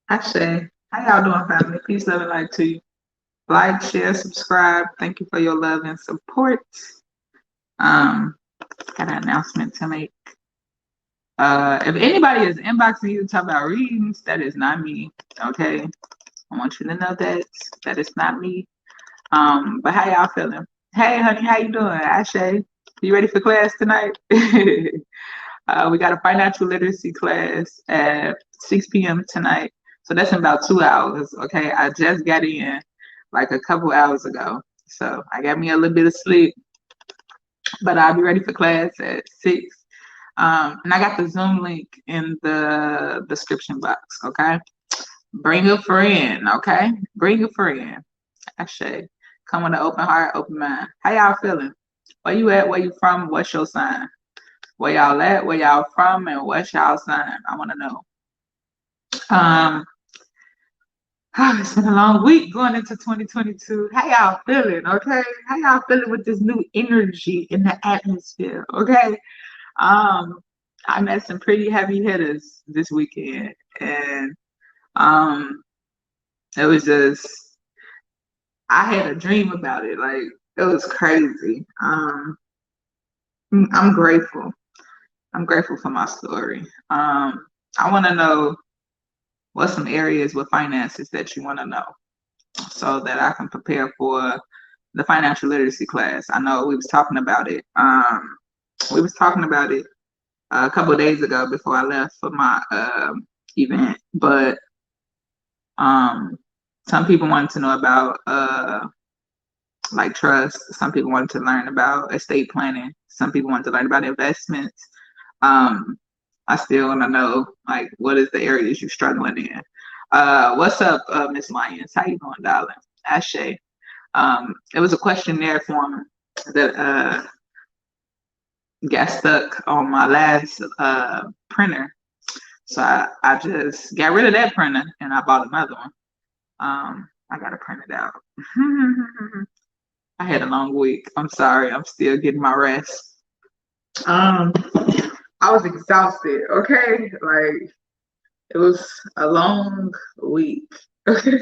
Ashay, how y'all doing, family? Peace, love, and light to you. Like, share, subscribe. Thank you for your love and support. Um, got an announcement to make. If anybody is inboxing you to talk about readings, that is not me. Okay, I want you to know that is not me. But how y'all feeling? Hey, honey, how you doing? Ashay, you ready for class tonight? We got a financial literacy class at 6 p.m. tonight. So that's in about 2 hours. Okay. I just got in like a couple hours ago. So I got me a little bit of sleep, but I'll be ready for class at 6. And I got the Zoom link in the description box. Okay. Bring a friend. Okay. Bring a friend. I should come with an open heart, open mind. How y'all feeling? Where you at? Where you from? What's your sign? Where y'all at? Where y'all from? And what's y'all sign? I want to know. Um, it's been a long week going into 2022. How y'all feeling? Okay, how y'all feeling with this new energy in the atmosphere? Okay, um, I met some pretty heavy hitters this weekend, and um, it was just I had a dream about it. Like it was crazy. I'm grateful. I'm grateful for my story. I want to know what's some areas with finances that you want to know so that I can prepare for the financial literacy class. I know we was talking about it. We was talking about it a couple of days ago before I left for my event, but um, some people wanted to know about like trust. Some people wanted to learn about estate planning. Some people wanted to learn about investments. Um, I still want to know like what is the areas you're struggling in. What's up, Miss Lyons? How you doing, darling? Ashay. It was a questionnaire form that got stuck on my last printer. So I just got rid of that printer and I bought another one. I got to print it out. I had a long week. I'm sorry. I'm still getting my rest. Um, I was exhausted. Okay, like it was a long week. Okay,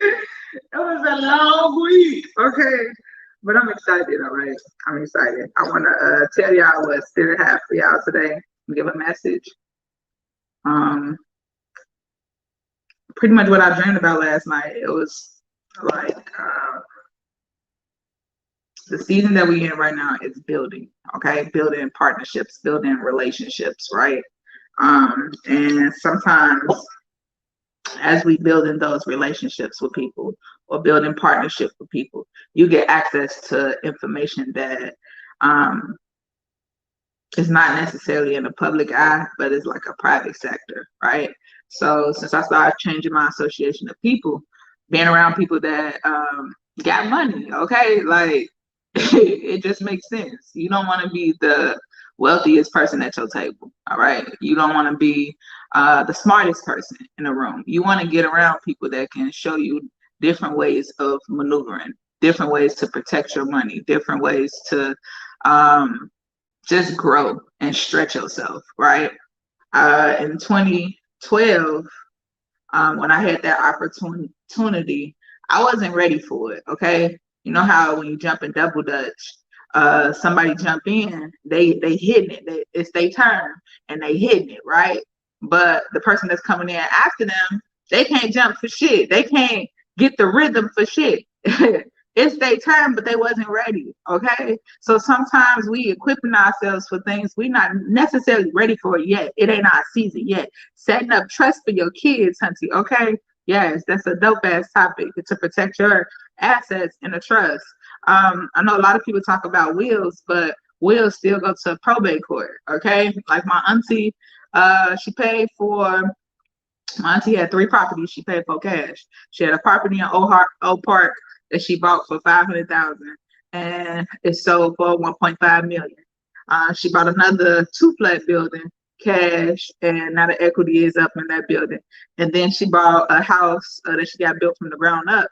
it was a long week. Okay, but I'm excited. All right, I'm excited. I want to tell y'all what Spirit have for y'all today. Give a message. Um, pretty much what I dreamed about last night. It was like the season that we in right now is building. Okay, building partnerships, building relationships. Right. And sometimes as we build in those relationships with people or building partnership with people, you get access to information that um, is not necessarily in the public eye, but it's like a private sector, right? So since I started changing my association of people, being around people that got money, okay, like it just makes sense. You don't want to be the wealthiest person at your table, all right? You don't want to be the smartest person in the room. You want to get around people that can show you different ways of maneuvering, different ways to protect your money, different ways to um, just grow and stretch yourself, right? In 2012, when I had that opportunity, I wasn't ready for it. Okay, you know how when you jump in double dutch, somebody jump in, they hitting it. It's their turn and they hitting it right. But the person that's coming in after them, they can't jump for shit. They can't get the rhythm for shit. It's their turn, but they wasn't ready. Okay, so sometimes we equipping ourselves for things we're not necessarily ready for yet. It ain't our season yet. Setting up trust for your kids, hunty. Okay, yes, that's a dope ass topic to protect your assets in a trust. I know a lot of people talk about wills, but wills still go to probate court. Okay, like my auntie, she paid for. My auntie had 3 properties. She paid for cash. She had a property in Oak Park that she bought for 500,000, and it sold for 1.5 million. She bought another 2 flat building cash, and now the equity is up in that building. And then she bought a house that she got built from the ground up.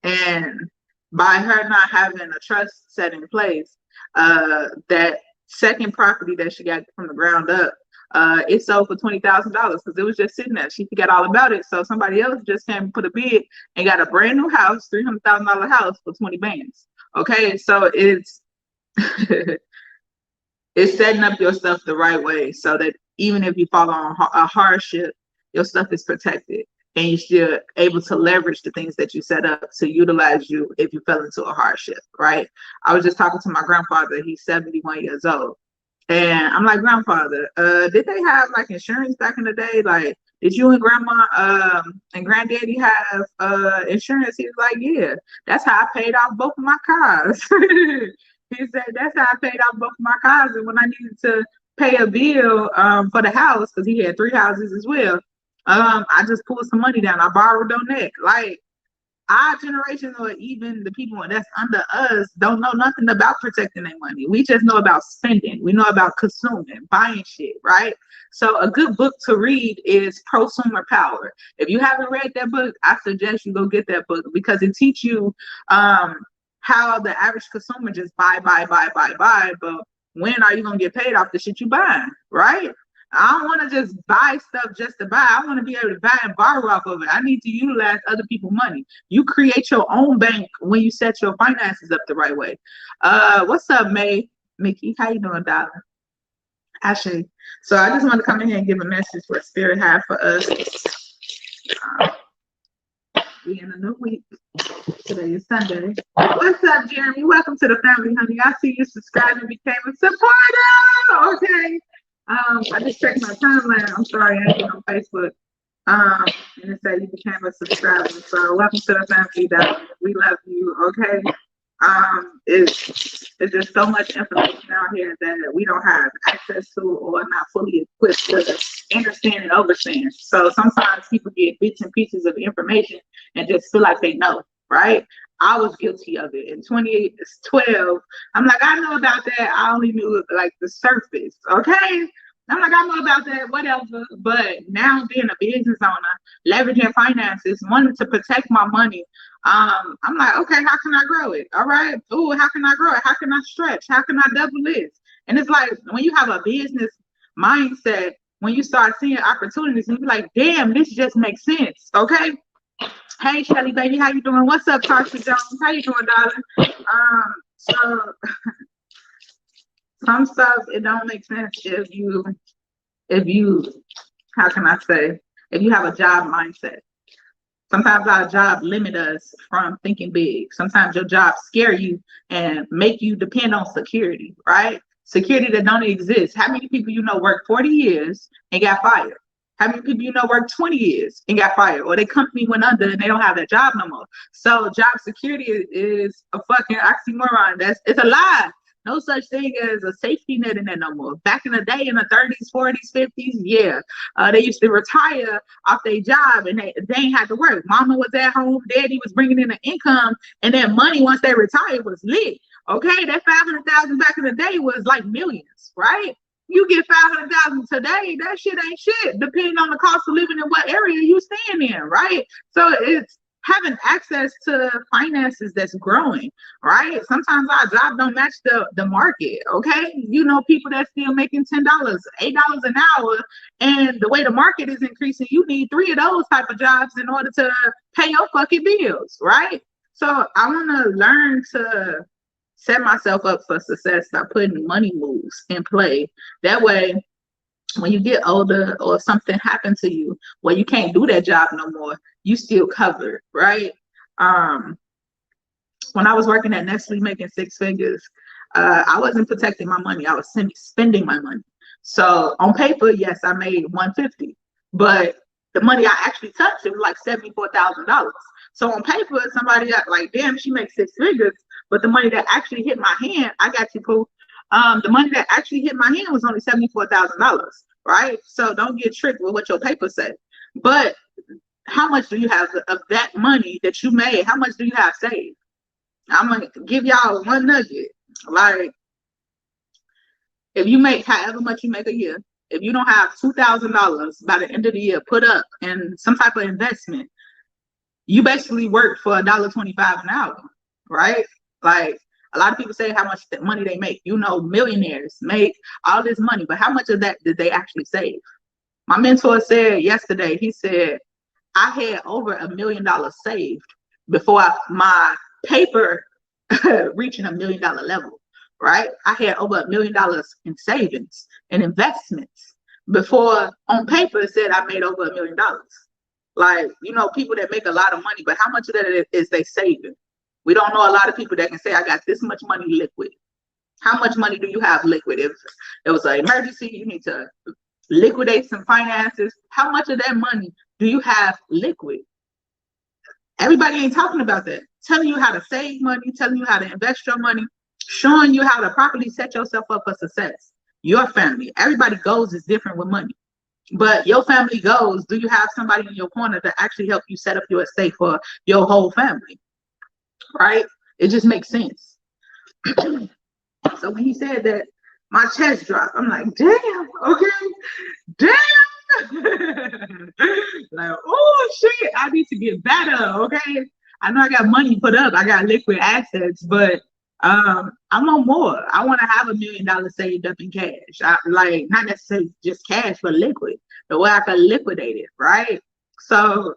And by her not having a trust set in place, that second property that she got from the ground up It sold for $20,000 because it was just sitting there. She forgot all about it. So somebody else just came and put a bid and got a brand new house, $300,000 house for 20 bands. Okay, so it's it's setting up your stuff the right way so that even if you fall on a hardship, your stuff is protected and you're still able to leverage the things that you set up to utilize you if you fell into a hardship, right? I was just talking to my grandfather. He's 71 years old. And I'm like, grandfather, did they have like insurance back in the day? Like, did you and grandma and granddaddy have insurance? He was like, yeah, that's how I paid off both of my cars. He said, that's how I paid off both of my cars. And when I needed to pay a bill for the house, because he had 3 houses as well, I just pulled some money down. I borrowed on that. Like, our generation or even the people that's under us don't know nothing about protecting their money. We just know about spending. We know about consuming, buying shit, right? So a good book to read is Prosumer Power. If you haven't read that book, I suggest you go get that book because it teaches you how the average consumer just buy. But when are you going to get paid off the shit you buying, right? I don't want to just buy stuff just to buy. I want to be able to buy and borrow off of it. I need to utilize other people's money. You create your own bank when you set your finances up the right way. What's up, Mickey? How you doing, darling? Ashley. So I just want to come in here and give a message for Spirit have for us. We in a new week. Today is Sunday. What's up, Jeremy? Welcome to the family, honey. I see you subscribed and became a supporter. Okay. I just checked my timeline. I'm sorry, I ain't on Facebook. And it said you became a subscriber. So welcome to the family, darling. We love you. Okay. It's just so much information out here that we don't have access to or not fully equipped to understand and understand. So sometimes people get bits and pieces of information and just feel like they know, right? I was guilty of it. In 2012, I'm like, I know about that. I only knew like the surface, okay? I'm like, I know about that, whatever. But now being a business owner, leveraging finances, wanting to protect my money, I'm like, okay, how can I grow it? All right. Oh, how can I grow it? How can I stretch? How can I double this? And it's like when you have a business mindset, when you start seeing opportunities, and you're like, damn, this just makes sense. Okay. Hey, Shelly, baby, how you doing? What's up, Tasha Jones? How you doing, darling? So some stuff it don't make sense if you how can I say, if you have a job mindset. Sometimes our job limit us from thinking big. Sometimes your job scare you and make you depend on security, right? Security that don't exist. How many people you know work 40 years and got fired? How many people you know work 20 years and got fired? Or their company went under and they don't have that job no more. So job security is a fucking oxymoron. It's a lie. No such thing as a safety net in there no more. Back in the day, in the 30s, 40s, 50s, yeah. They used to retire off their job and they ain't had to work. Mama was at home, daddy was bringing in an income, and that money once they retired was lit. Okay, that 500,000 back in the day was like millions, right? You get 500,000 today, that shit ain't shit, depending on the cost of living and what area you staying in, right? So it's having access to finances that's growing, right? Sometimes our job don't match the market, okay? You know, people that's still making $10, $8 an hour, and the way the market is increasing, you need 3 of those type of jobs in order to pay your fucking bills, right? So I want to learn to set myself up for success by putting money moves in play. That way, when you get older or something happened to you where you can't do that job no more, you still covered, right? When I was working at Nestle making 6 figures, I wasn't protecting my money. I was spending my money. So on paper, yes, I made 150, but the money I actually touched, it was like $74,000. So on paper, somebody got like, damn, she makes 6 figures, but the money that actually hit my hand, I got you, Pooh. The money that actually hit my hand was only $74,000, right? So don't get tricked with what your paper said. But how much do you have of that money that you made? How much do you have saved? I'm gonna give y'all one nugget. Like, if you make however much you make a year, if you don't have $2,000 by the end of the year put up in some type of investment, you basically work for $1.25 an hour, right? Like, A lot of people say how much money they make. You know, millionaires make all this money, but how much of that did they actually save? My mentor said yesterday, he said, I had over $1 million saved before my paper reaching $1 million level, right? I had over $1 million in savings and investments before on paper it said I made over $1 million. Like, you know, people that make a lot of money, but how much of that is they saving? We don't know a lot of people that can say, I got this much money liquid. How much money do you have liquid? If it was an emergency, you need to liquidate some finances. How much of that money do you have liquid? Everybody ain't talking about that. Telling you how to save money, telling you how to invest your money, showing you how to properly set yourself up for success. Your family, everybody goals is different with money. But your family goals, do you have somebody in your corner to actually help you set up your estate for your whole family? Right? It just makes sense. So when he said that, my chest dropped. I'm like, damn, okay, damn. Like, oh shit, I need to get better, okay? I know I got money put up, I got liquid assets, but I want more. I want to have $1 million saved up in cash. Like, not necessarily just cash, but liquid, the way I can liquidate it, right? So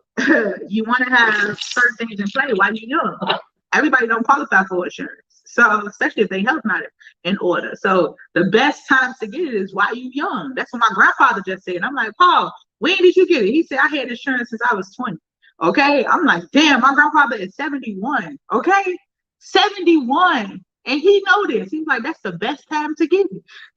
you want to have certain things in play while you're young. Everybody don't qualify for insurance. So especially if they health not in order. So the best time to get it is while you're young. That's what my grandfather just said. I'm like, Paul, when did you get it? He said, I had insurance since I was 20. Okay. I'm like, damn, my grandfather is 71. Okay. 71. And he know this. He's like, that's the best time to get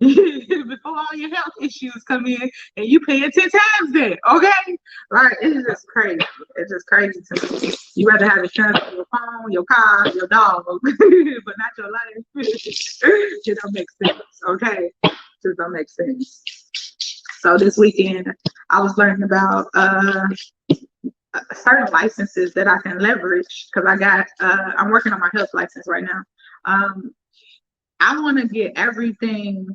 it. Before all your health issues come in and you paying 10 times that. Okay. Right. It's just crazy. It's just crazy to me. You rather have insurance on your phone, your car, your dog, but not your life. It don't make sense. Okay. It just don't make sense. So this weekend I was learning about certain licenses that I can leverage because I'm working on my health license right now. I want to get everything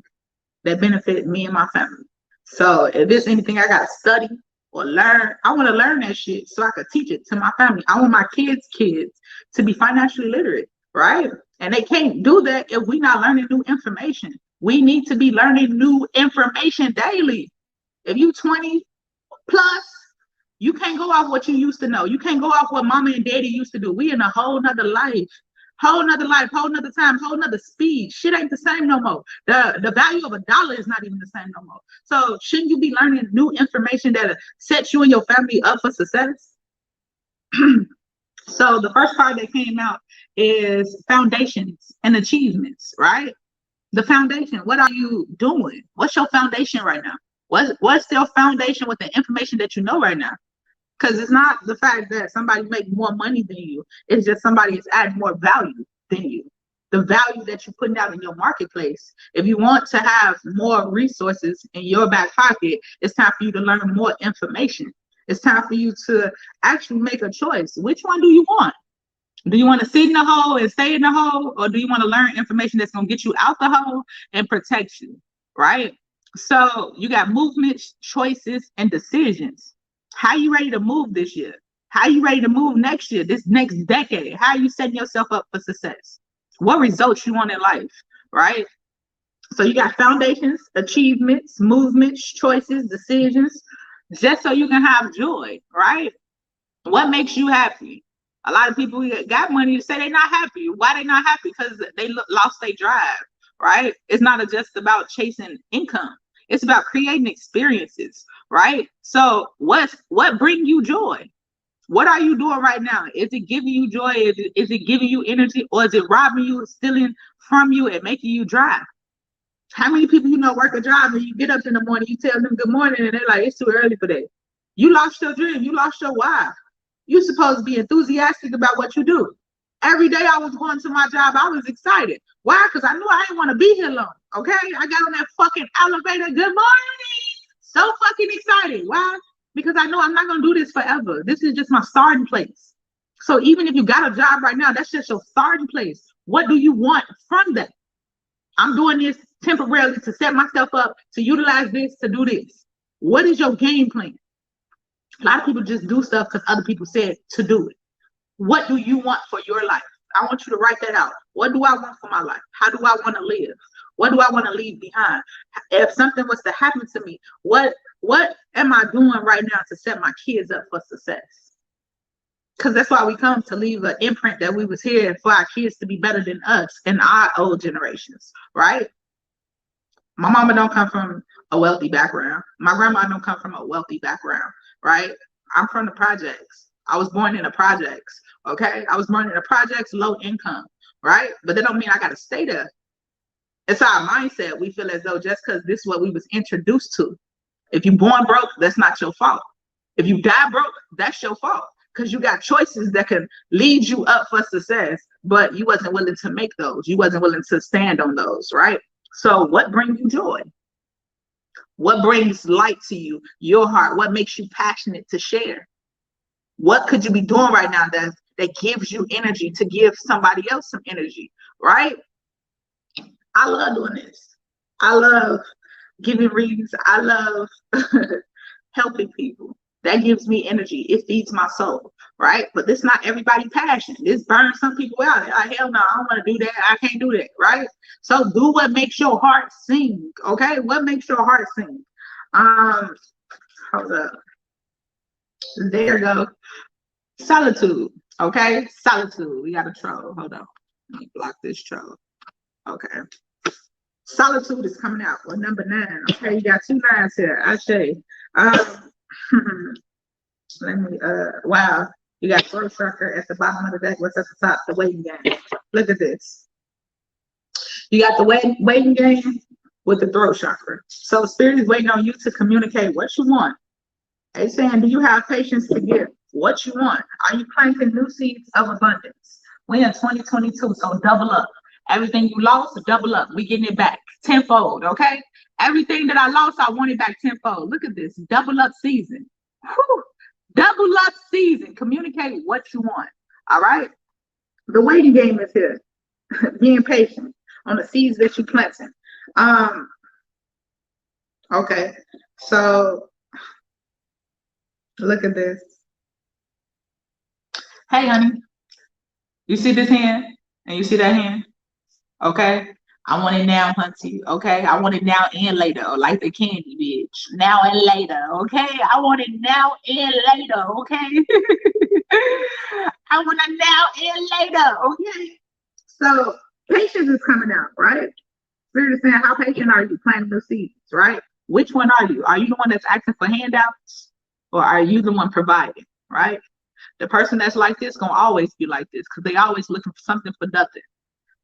that benefits me and my family. So if there's anything I got to study or learn, I want to learn that shit so I could teach it to my family. I want my kids to be financially literate, right? And they can't do that if we're not learning new information. We need to be learning new information daily. If you 20 plus, you can't go off what you used to know. You can't go off what mama and daddy used to do. We in a whole nother life, whole nother time, whole nother speed. Shit ain't the same no more. The value of $1 is not even the same no more. So shouldn't you be learning new information that sets you and your family up for success? So the first part that came out is foundations and achievements, right? The foundation, what are you doing? What's your foundation right now? What's your foundation with the information that you know right now? Because it's not the fact that somebody makes more money than you. It's just somebody is adding more value than you. The value that you're putting out in your marketplace. If you want to have more resources in your back pocket, it's time for you to learn more information. It's time for you to actually make a choice. Which one do you want? Do you want to sit in the hole and stay in the hole? Or do you want to learn information that's going to get you out the hole and protect you? Right? So you got movements, choices, and decisions. How you ready to move this year? How you ready to move next year, this next decade? How are you setting yourself up for success? What results you want in life, right? So you got foundations, achievements, movements, choices, decisions, just so you can have joy, right? What makes you happy? A lot of people who got money say they're not happy. Why they not happy? Because they lost their drive, right? It's not just about chasing income. It's about creating experiences, right? So what brings you joy? What are you doing right now? Is it giving you joy? Is it giving you energy? Or is it robbing you, stealing from you, and making you dry? How many people you know work a job and you get up in the morning, you tell them good morning, and they're like, it's too early for that. You lost your dream. You lost your why. You're supposed to be enthusiastic about what you do. Every day I was going to my job, I was excited. Why? Because I knew I didn't want to be here long. Okay? I got on that fucking elevator. Good morning. So fucking excited. Why? Because I know I'm not going to do this forever. This is just my starting place. So even if you got a job right now, that's just your starting place. What do you want from that? I'm doing this temporarily to set myself up, to utilize this, to do this. What is your game plan? A lot of people just do stuff because other people said to do it. What do you want for your life? I want you to write that out. What do I want for my life? How do I want to live? What do I want to leave behind? If something was to happen to me, what am I doing right now to set my kids up for success? Because that's why we come, to leave an imprint that we was here for our kids to be better than us and our old generations, right? My mama don't come from a wealthy background. My grandma don't come from a wealthy background, right? I'm from the projects. I was born in the projects, okay? I was born in the projects, low income, right? But that don't mean I got to stay there. It's our mindset. We feel as though just because this is what we was introduced to. If you born broke, that's not your fault. If you die broke, that's your fault. Because you got choices that can lead you up for success, but you wasn't willing to make those. You wasn't willing to stand on those, right? So what brings you joy? What brings light to you, your heart? What makes you passionate to share? What could you be doing right now that gives you energy to give somebody else some energy, right? I love doing this. I love giving readings. I love helping people. That gives me energy. It feeds my soul, right? But this not everybody's passion. This burns some people out. They're like, hell no, I don't want to do that. I can't do that, right? So do what makes your heart sing, okay? What makes your heart sing? Hold up. There you go. Solitude, okay? Solitude. We got a troll. Hold on. Let me block this troll. Okay. Solitude is coming out. Well, number 9. Okay, you got 2 lines here. I say. Let me wow, you got throat chakra at the bottom of the deck. What's at the top? The waiting game. Look at this. You got the waiting game with the throat chakra. So spirit is waiting on you to communicate what you want. It's saying, do you have patience to give what you want? Are you planting new seeds of abundance? We're in 2022, so double up. Everything you lost, double up. We getting it back tenfold, okay? Everything that I lost, I want it back tenfold. Look at this, double up season. Whew. Double up season. Communicate what you want, all right? The waiting game is here. Being patient on the seeds that you're planting. Okay, so look at this. Hey, honey, you see this hand and you see that hand? Okay, I want it now, hunty. Okay, I want it now and later, like the candy bitch. Now and later. Okay, I want it now and later. Okay, I want it now and later. Okay, so patience is coming out, right? Spirit is saying, how patient are you planting the seeds, right? Which one are you? Are you the one that's asking for handouts, or are you the one providing, right? The person that's like this gonna always be like this because they always looking for something for nothing.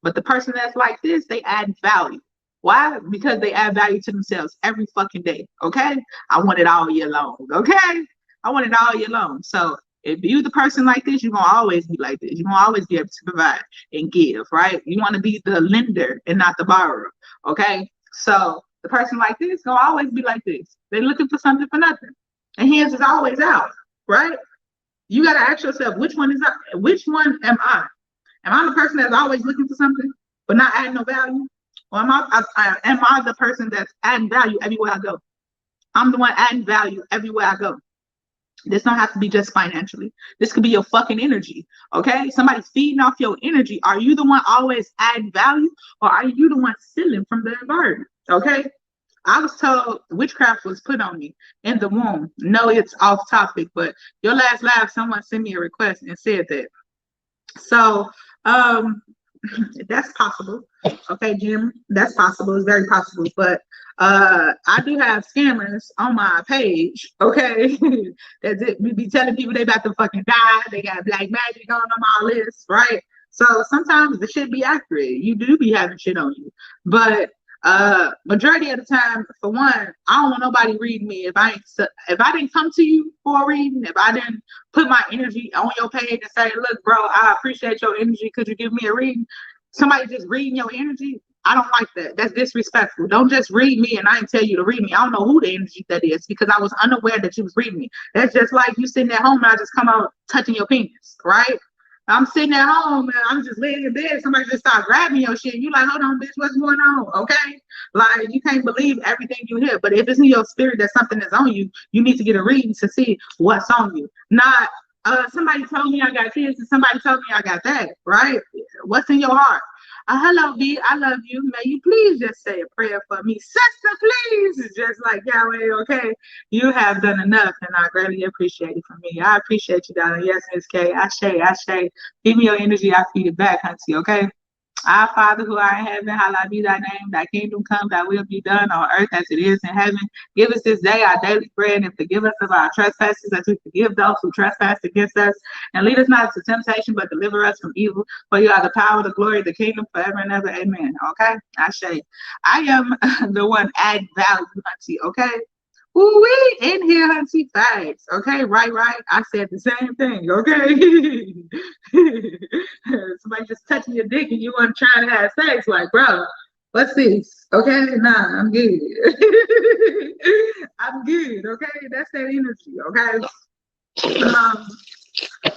But the person that's like this, they add value. Why? Because they add value to themselves every fucking day. Okay? I want it all year long. Okay? I want it all year long. So if you the person like this, you're gonna always be like this. You're gonna always be able to provide and give, right? You want to be the lender and not the borrower. Okay? So the person like this gonna always be like this. They're looking for something for nothing. And hands is always out, right? You gotta ask yourself, which one am I? Am I the person that's always looking for something but not adding no value? Or am I the person that's adding value everywhere I go? I'm the one adding value everywhere I go. This don't have to be just financially. This could be your fucking energy, okay? Somebody's feeding off your energy. Are you the one always adding value, or are you the one stealing from the environment, okay? I was told witchcraft was put on me in the womb. No, it's off topic, but your last live, someone sent me a request and said that. So that's possible. Okay, Jim, that's possible. It's very possible. But I do have scammers on my page, okay? We be telling people they about to fucking die. They got black magic on them, all this, right? So sometimes the shit be accurate. You do be having shit on you. But majority of the time, for one, I don't want nobody reading me if I didn't come to you for a reading, if I didn't put my energy on your page and say, look, bro, I appreciate your energy, could you give me a reading? Somebody just reading your energy, I don't like that. That's disrespectful. Don't just read me and I didn't tell you to read me. I don't know who the energy that is because I was unaware that you was reading me. That's just like you sitting at home and I just come out touching your penis, right? I'm sitting at home and I'm just laying in bed. Somebody just start grabbing your shit. You like, hold on, bitch, what's going on? Okay? Like, you can't believe everything you hear. But if it's in your spirit that something is on you, you need to get a reading to see what's on you. Not somebody told me I got kids and somebody told me I got that, right? What's in your heart? Hello, B. I love you. May you please just say a prayer for me, sister. Please, it's just like Yahweh. Okay, you have done enough, and I greatly appreciate it from me. I appreciate you, darling. Yes, Miss K. I say. Give me your energy. I feed it back, Hunty. Okay. Our Father who art in heaven, hallowed be thy name. Thy kingdom come, thy will be done on earth as it is in heaven. Give us this day our daily bread, and forgive us of our trespasses as we forgive those who trespass against us. And lead us not into temptation, but deliver us from evil. For you are the power, the glory, the kingdom forever and ever. Amen. Okay? I say, I am the one adding value, Hunty. Okay? Ooh, we in here, Hunty, facts. Okay, right. I said the same thing. Okay. Somebody just touching your dick and you weren't trying to have sex. Like, bro, what's this? Okay, nah, I'm good. I'm good. Okay, that's that energy. Okay.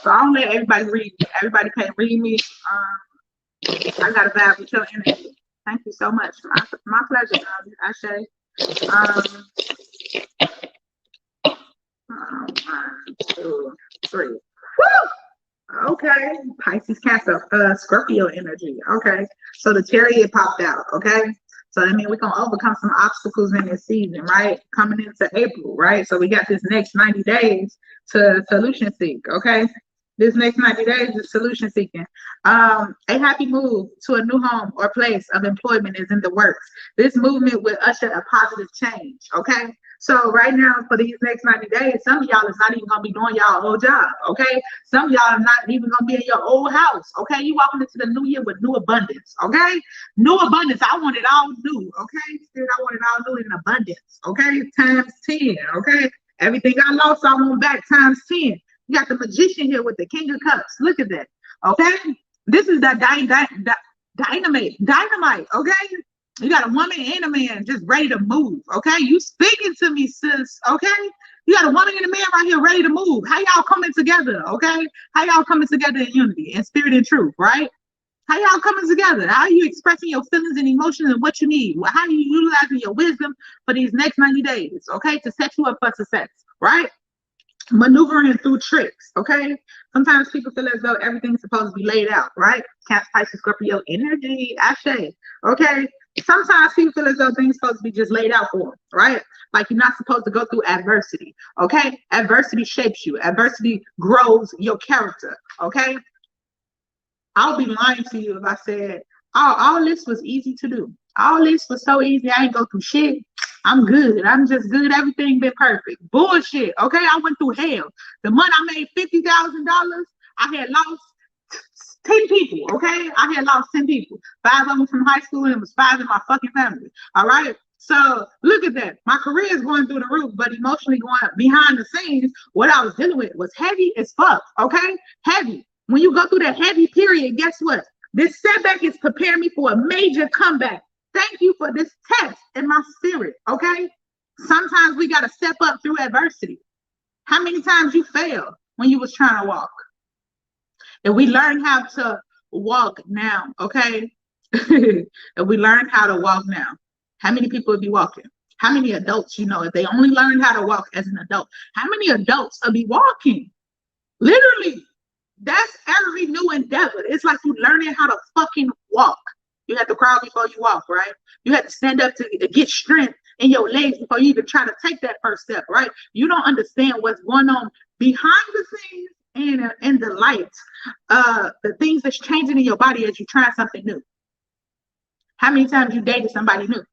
So I don't let everybody read me. Everybody can't read me. I got a vibe with your energy. Thank you so much. My pleasure, I say. 1, 2, 3. Woo! Okay. Pisces, Cancer, Scorpio energy. Okay. So the chariot popped out. Okay. So that means we're going to overcome some obstacles in this season, right? Coming into April, right? So we got this next 90 days to solution seek. Okay. This next 90 days is solution seeking. A happy move to a new home or place of employment is in the works. This movement will usher a positive change. Okay. So right now, for these next 90 days, some of y'all is not even going to be doing y'all old job, okay? Some of y'all are not even going to be in your old house, okay? You walking into the new year with new abundance, okay? New abundance. I want it all new, okay? Still, I want it all new in abundance, okay? Times 10, okay? Everything I lost, I want back times 10. You got the magician here with the King of Cups. Look at that, okay? This is that dynamite, okay? You got a woman and a man just ready to move, okay? You speaking to me, sis, okay? You got a woman and a man right here ready to move. How y'all coming together, okay? How y'all coming together in unity, in spirit and truth, right? How y'all coming together? How are you expressing your feelings and emotions and what you need? How are you utilizing your wisdom for these next 90 days, okay? To set you up for success, right? Maneuvering through tricks, okay? Sometimes people feel as though everything's supposed to be laid out, right? Cancer, Pisces, Scorpio energy, Ashe, okay? Sometimes people feel as though things supposed to be just laid out for them, right? Like you're not supposed to go through adversity, okay? Adversity shapes you. Adversity grows your character, okay? I'll be lying to you if I said, all this was easy to do. All this was so easy. I ain't go through shit. I'm good. I'm just good. Everything been perfect. Bullshit, okay? I went through hell. The month I made $50,000, I had lost 10 people, okay? I had lost 10 people. 5 of them from high school, and it was 5 in my fucking family, all right? So look at that. My career is going through the roof, but emotionally going behind the scenes, what I was dealing with was heavy as fuck, okay? Heavy. When you go through that heavy period, guess what? This setback is preparing me for a major comeback. Thank you for this test in my spirit, okay? Sometimes we got to step up through adversity. How many times you failed when you was trying to walk? And we learn how to walk now, okay? And we learn how to walk now. How many people would be walking? How many adults, you know, if they only learned how to walk as an adult, how many adults will be walking? Literally, that's every new endeavor. It's like you learning how to fucking walk. You have to crawl before you walk, right? You have to stand up to get strength in your legs before you even try to take that first step, right? You don't understand what's going on behind the scenes and in the light, the things that's changing in your body as you try something new. How many times you dated somebody new?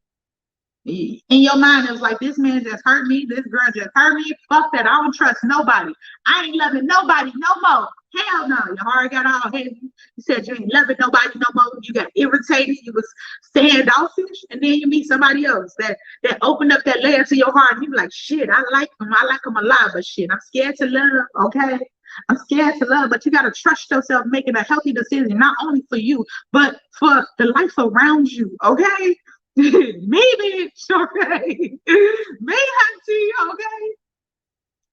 In your mind, it was like, this man just hurt me, this girl just hurt me, fuck that, I don't trust nobody. I ain't loving nobody no more. Hell no, your heart got all heavy. You said you ain't loving nobody no more. You got irritated, you was standoffish, and then you meet somebody else that opened up that layer to your heart, and you be like, shit, I like him a lot, but shit, I'm scared to love, okay? I'm scared to love, but you got to trust yourself making a healthy decision, not only for you, but for the life around you, okay? Me, bitch, okay? Me, hunty, okay?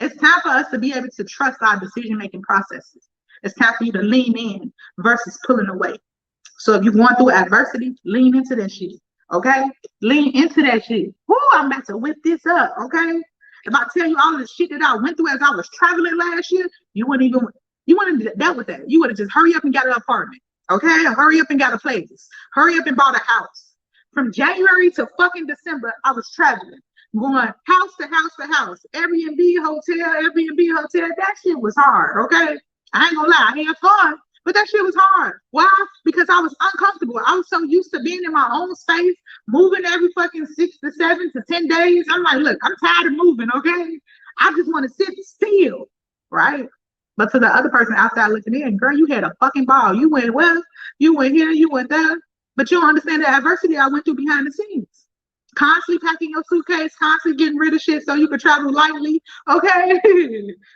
It's time for us to be able to trust our decision-making processes. It's time for you to lean in versus pulling away. So if you're going through adversity, lean into that shit, okay? Lean into that shit. Woo, I'm about to whip this up, okay? If I tell you all the shit that I went through as I was traveling last year, you wouldn't have dealt with that. You would have just hurry up and got an apartment, Okay, hurry up and got a place. Hurry up and bought a house. From January to fucking December, I was traveling, going house to house to house, Airbnb hotel, Airbnb hotel. That shit was hard. Okay, I ain't gonna lie, I had fun, but that shit was hard. Why? Because I was uncomfortable. I was so used to being in my own space, moving every fucking 6 to 7 to 10 days. I'm like, look, I'm tired of moving. Okay, I just want to sit still, right? But to the other person outside looking in, girl, you had a fucking ball. You went well, you went here, you went there. But you don't understand the adversity I went through behind the scenes. Constantly packing your suitcase, constantly getting rid of shit so you could travel lightly. Okay.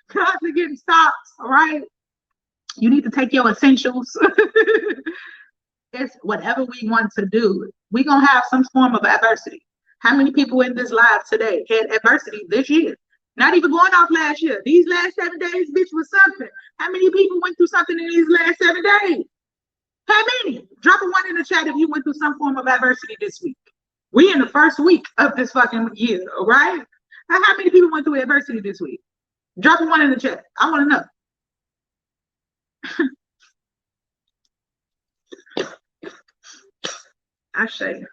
Constantly getting stops. All right. You need to take your essentials. It's whatever we want to do. We're going to have some form of adversity. How many people in this live today had adversity this year? Not even going off last year. These last 7 days, bitch, was something. How many people went through something in these last 7 days? How many? Drop a 1 in the chat if you went through some form of adversity this week. We in the first week of this fucking year, all right? How many people went through adversity this week? Drop a 1 in the chat. I want to know. I say,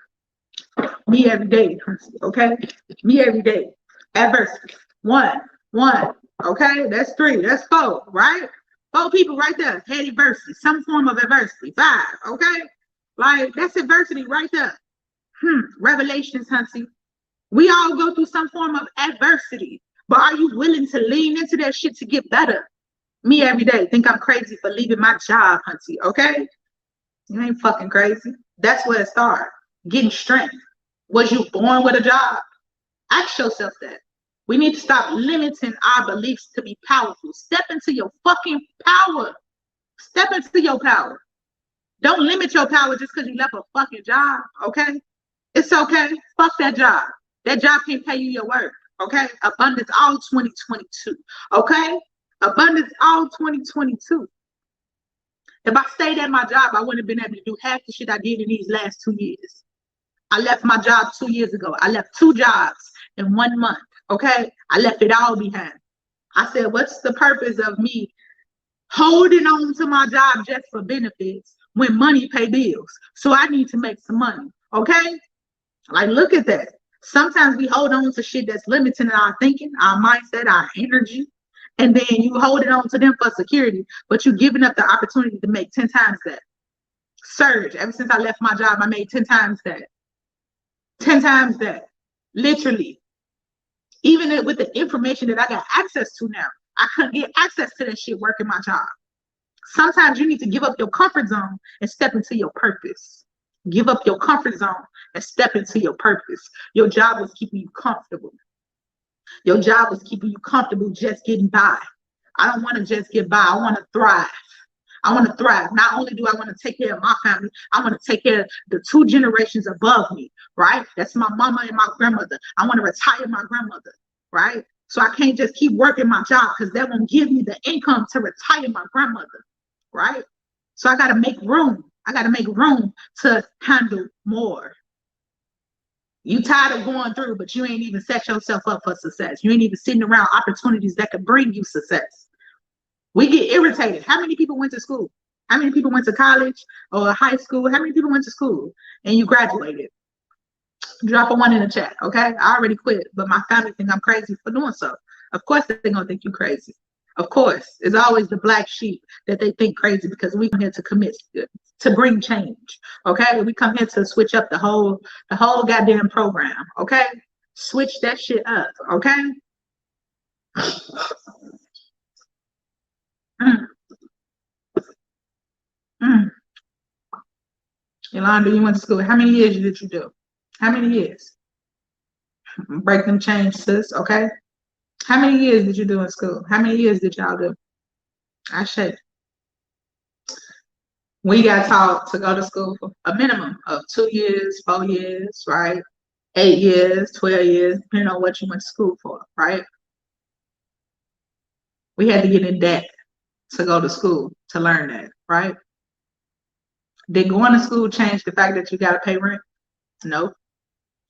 me every day, okay? Me every day. Adversity. 1, 1, okay? That's 3, that's 4, right? 4 people right there had adversity, some form of adversity. 5, okay? Like, that's adversity right there. Revelations, Hunty. We all go through some form of adversity, but are you willing to lean into that shit to get better? Me every day think I'm crazy for leaving my job, Hunty, okay? You ain't fucking crazy. That's where it started. Getting strength. Was you born with a job? Ask yourself that. We need to stop limiting our beliefs to be powerful. Step into your fucking power. Step into your power. Don't limit your power just because you left a fucking job, okay? It's okay. Fuck that job. That job can't pay you your worth, okay? Abundance all 2022, okay? Abundance all 2022. If I stayed at my job, I wouldn't have been able to do half the shit I did in these last 2 years. I left my job 2 years ago. I left 2 jobs in 1 month, okay? I left it all behind. I said, what's the purpose of me holding on to my job just for benefits when money pay bills? So I need to make some money, okay? Like, look at that. Sometimes we hold on to shit that's limiting our thinking, our mindset, our energy, and then you hold it on to them for security, but you're giving up the opportunity to make 10 times that. Surge. Ever since I left my job, I made 10 times that. 10 times that. Literally. Even with the information that I got access to now, I couldn't get access to that shit working my job. Sometimes you need to give up your comfort zone and step into your purpose. Give up your comfort zone and step into your purpose. Your job was keeping you comfortable. Your job was keeping you comfortable just getting by. I don't want to just get by. I want to thrive. I want to thrive. Not only do I want to take care of my family, I want to take care of the 2 generations above me, right? That's my mama and my grandmother. I want to retire my grandmother, right? So I can't just keep working my job because that won't give me the income to retire my grandmother, right? So I got to make room. I got to make room to handle more. You tired of going through, but you ain't even set yourself up for success. You ain't even sitting around opportunities that could bring you success. We get irritated. How many people went to school? How many people went to college or high school? How many people went to school and you graduated? Drop a 1 in the chat, okay? I already quit, but my family think I'm crazy for doing so. Of course they're gonna think you crazy. Of course, it's always the black sheep that they think crazy because we come here to commit, to bring change, okay? We come here to switch up the whole goddamn program, okay? Switch that shit up, okay? Yolanda, you went to school. How many years did you do? How many years? Break them chains, sis, okay? How many years did you do in school? How many years did y'all do? I said, we got taught to go to school for a minimum of 2 years, 4 years, right? 8 years, 12 years, depending on what you went to school for, right? We had to get in debt to go to school to learn that, right? Did going to school change the fact that you got to pay rent? No.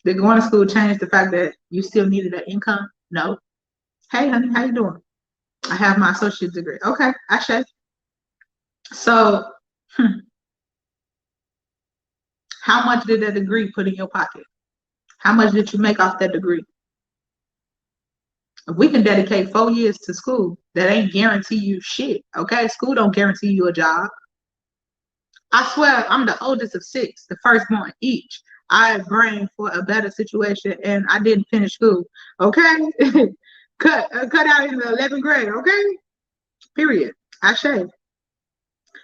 Did going to school change the fact that you still needed an income? No. Hey, honey, how you doing? I have my associate's degree. Okay, I should. So How much did that degree put in your pocket? How much did you make off that degree? If we can dedicate 4 years to school, that ain't guarantee you shit. Okay, school don't guarantee you a job. I swear, I'm the oldest of six, the firstborn each. I brain for a better situation, and I didn't finish school. Okay, cut out in the 11th grade. Okay, period. I say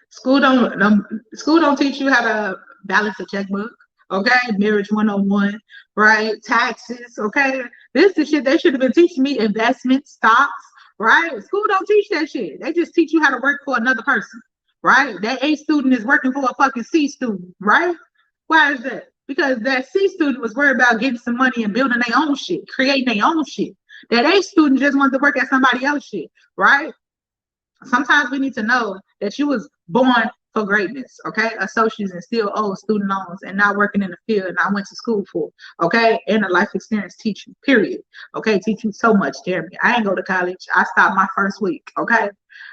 school don't teach you how to balance a checkbook. Okay, marriage 101, right? Taxes. Okay, this is shit they should have been teaching me. Investment, stocks. Right? School don't teach that shit. They just teach you how to work for another person. Right? That A student is working for a fucking C student. Right? Why is that? Because that C student was worried about getting some money and building their own shit, creating their own shit. That A student just wanted to work at somebody else's shit. Right? Sometimes we need to know that you was born for greatness, okay? Associates and still owe student loans and not working in the field and I went to school for, okay? And a life experience teach you, period. Okay, teach you so much, Jeremy. I ain't go to college. I stopped my first week, okay?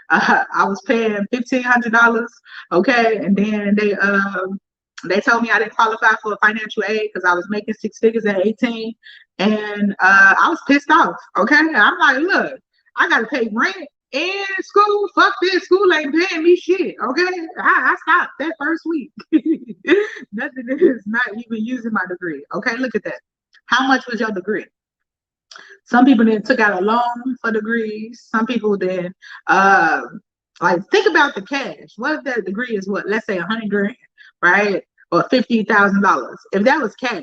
I was paying $1,500, okay? And then they told me I didn't qualify for financial aid because I was making six figures at 18. And I was pissed off, okay? I'm like, look, I got to pay rent and school. Fuck this. School ain't paying me shit, okay? I stopped that first week. Nothing is not even using my degree, okay? Look at that. How much was your degree? Some people then took out a loan for degrees. Some people then, like, think about the cash. What if that degree is what? Let's say 100 grand, right? Or $50,000. If that was cash,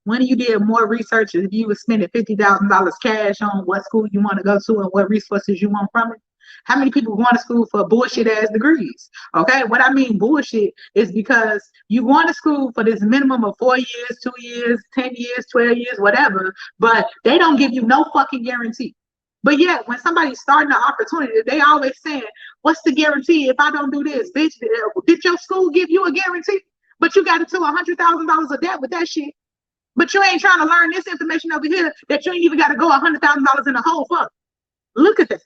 when you did more research, if you was spending $50,000 cash on what school you want to go to and what resources you want from it, how many people going to school for bullshit ass degrees? Okay, what I mean bullshit is because you going to school for this minimum of 4 years, 2 years, 10 years, 12 years, whatever, but they don't give you no fucking guarantee. But yet, when somebody's starting an opportunity, they always saying, what's the guarantee if I don't do this? Bitch, did your school give you a guarantee? But you got into $100,000 of debt with that shit. But you ain't trying to learn this information over here that you ain't even got to go $100,000 in the hole for. Look at that.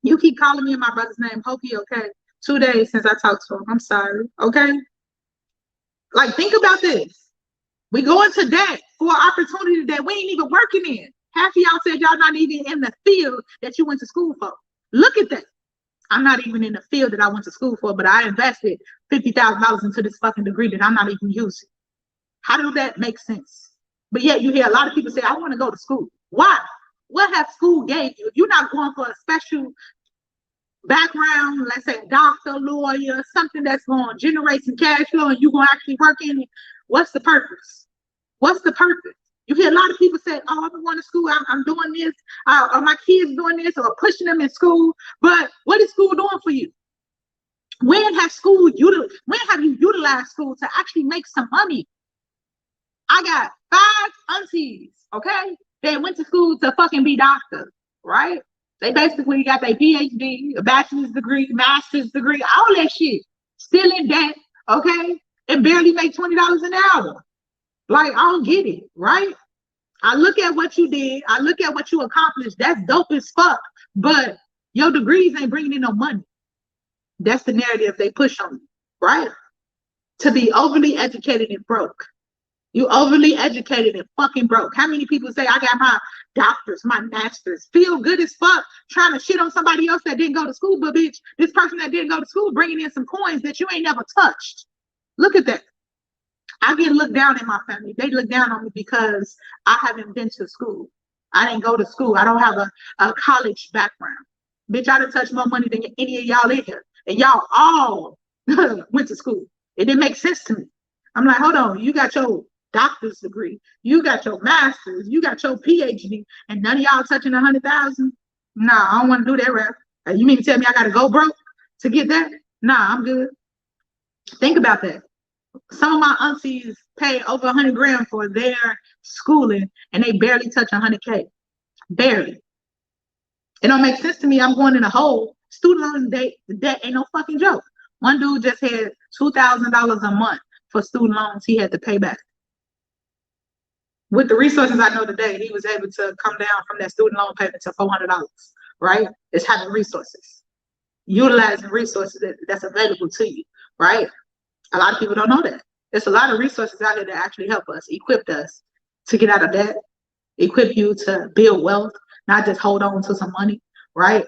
You keep calling me and my brother's name. Hope he okay. 2 days since I talked to him. I'm sorry. Okay. Like, think about this. We go into debt for an opportunity that we ain't even working in. Half of y'all said y'all not even in the field that you went to school for. Look at that. I'm not even in the field that I went to school for, but I invested $50,000 into this fucking degree that I'm not even using. How does that make sense? But yet you hear a lot of people say, I want to go to school. Why? What have school gave you? If you're not going for a special background, let's say doctor, lawyer, something that's going to generate some cash flow and you're going to actually work in it, what's the purpose? What's the purpose? You hear a lot of people say, oh, I'm going to school, I'm doing this, or my kids doing this, or pushing them in school. But what is school doing for you? When have you utilized school to actually make some money? I got 5 aunties, okay, that went to school to fucking be doctors, right? They basically got their PhD, a bachelor's degree, master's degree, all that shit, still in debt, okay, and barely make $20 an hour. Like, I don't get it, right? I look at what you did. I look at what you accomplished. That's dope as fuck. But your degrees ain't bringing in no money. That's the narrative they push on you, right? To be overly educated and broke. You overly educated and fucking broke. How many people say, I got my doctors, my masters, feel good as fuck, trying to shit on somebody else that didn't go to school, but bitch, this person that didn't go to school bringing in some coins that you ain't never touched. Look at that. I get looked down in my family. They look down on me because I haven't been to school. I didn't go to school. I don't have a college background. Bitch, I done touched more money than any of y'all in here. And y'all all went to school. It didn't make sense to me. I'm like, hold on, you got your doctor's degree, you got your master's, you got your PhD, and none of y'all touching 100,000. Nah, I don't want to do that, rap. You mean to tell me I gotta go broke to get that? Nah, I'm good. Think about that. Some of my aunties pay over 100 grand for their schooling, and they barely touch 100K. Barely. It don't make sense to me. I'm going in a hole. Student loan debt ain't no fucking joke. One dude just had $2,000 a month for student loans he had to pay back. With the resources I know today, he was able to come down from that student loan payment to $400, right? It's having resources, utilizing resources that's available to you, right? A lot of people don't know that. There's a lot of resources out there that actually help us, equip us to get out of debt, equip you to build wealth, not just hold on to some money, right?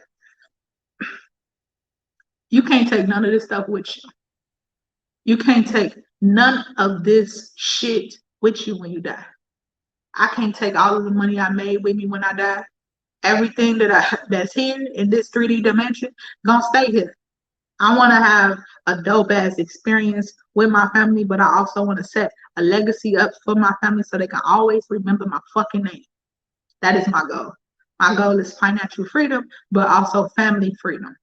You can't take none of this stuff with you. You can't take none of this shit with you when you die. I can't take all of the money I made with me when I die. Everything that's here in this 3D dimension gonna stay here. I want to have a dope ass experience with my family, but I also want to set a legacy up for my family so they can always remember my fucking name. That is my goal. My goal is financial freedom, but also family freedom,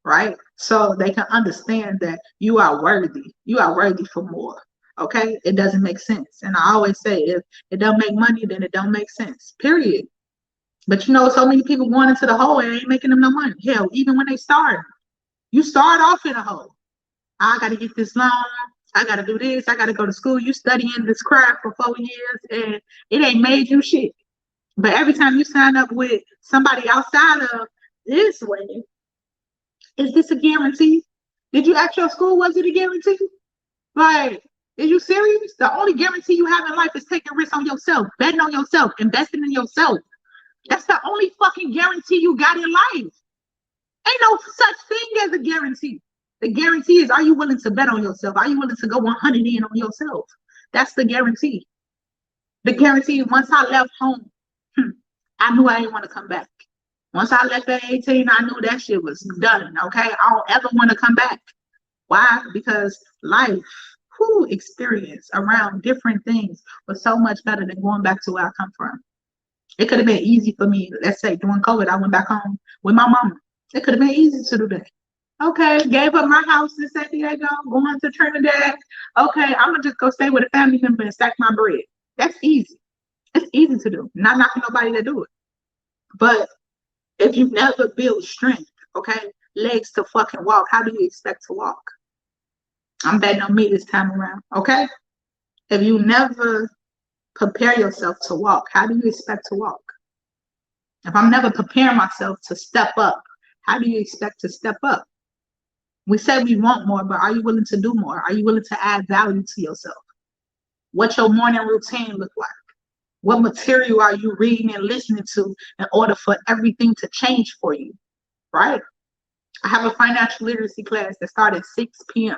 right? So they can understand that you are worthy. You are worthy for more. Okay? It doesn't make sense. And I always say, if it don't make money, then it don't make sense. Period. But you know, so many people going into the hole and ain't making them no money. Hell, even when they start, you start off in a hole. I got to get this loan. I got to do this. I got to go to school. You studying this craft for 4 years and it ain't made you shit. But every time you sign up with somebody outside of this way, is this a guarantee? Did you ask your school, was it a guarantee? Like, are you serious? The only guarantee you have in life is taking risks on yourself, betting on yourself, investing in yourself. That's the only fucking guarantee you got in life. Ain't no such thing as a guarantee. The guarantee is, are you willing to bet on yourself? Are you willing to go 100 in on yourself? That's the guarantee. The guarantee, once I left home, I knew I didn't want to come back. Once I left at 18, I knew that shit was done, okay? I don't ever want to come back. Why? Because life, experience around different things was so much better than going back to where I come from. It could have been easy for me. Let's say during COVID, I went back home with my mama. It could have been easy to do that. Okay, gave up my house in San Diego, going to Trinidad. Okay, I'm going to just go stay with a family member and stack my bread. That's easy. It's easy to do. Not knocking nobody to do it. But if you never build strength, okay, legs to fucking walk, how do you expect to walk? I'm betting on me this time around, okay? If you never prepare yourself to walk, how do you expect to walk? If I'm never preparing myself to step up, how do you expect to step up? We say we want more, but are you willing to do more? Are you willing to add value to yourself? What's your morning routine look like? What material are you reading and listening to in order for everything to change for you, right? I have a financial literacy class that starts at 6 p.m.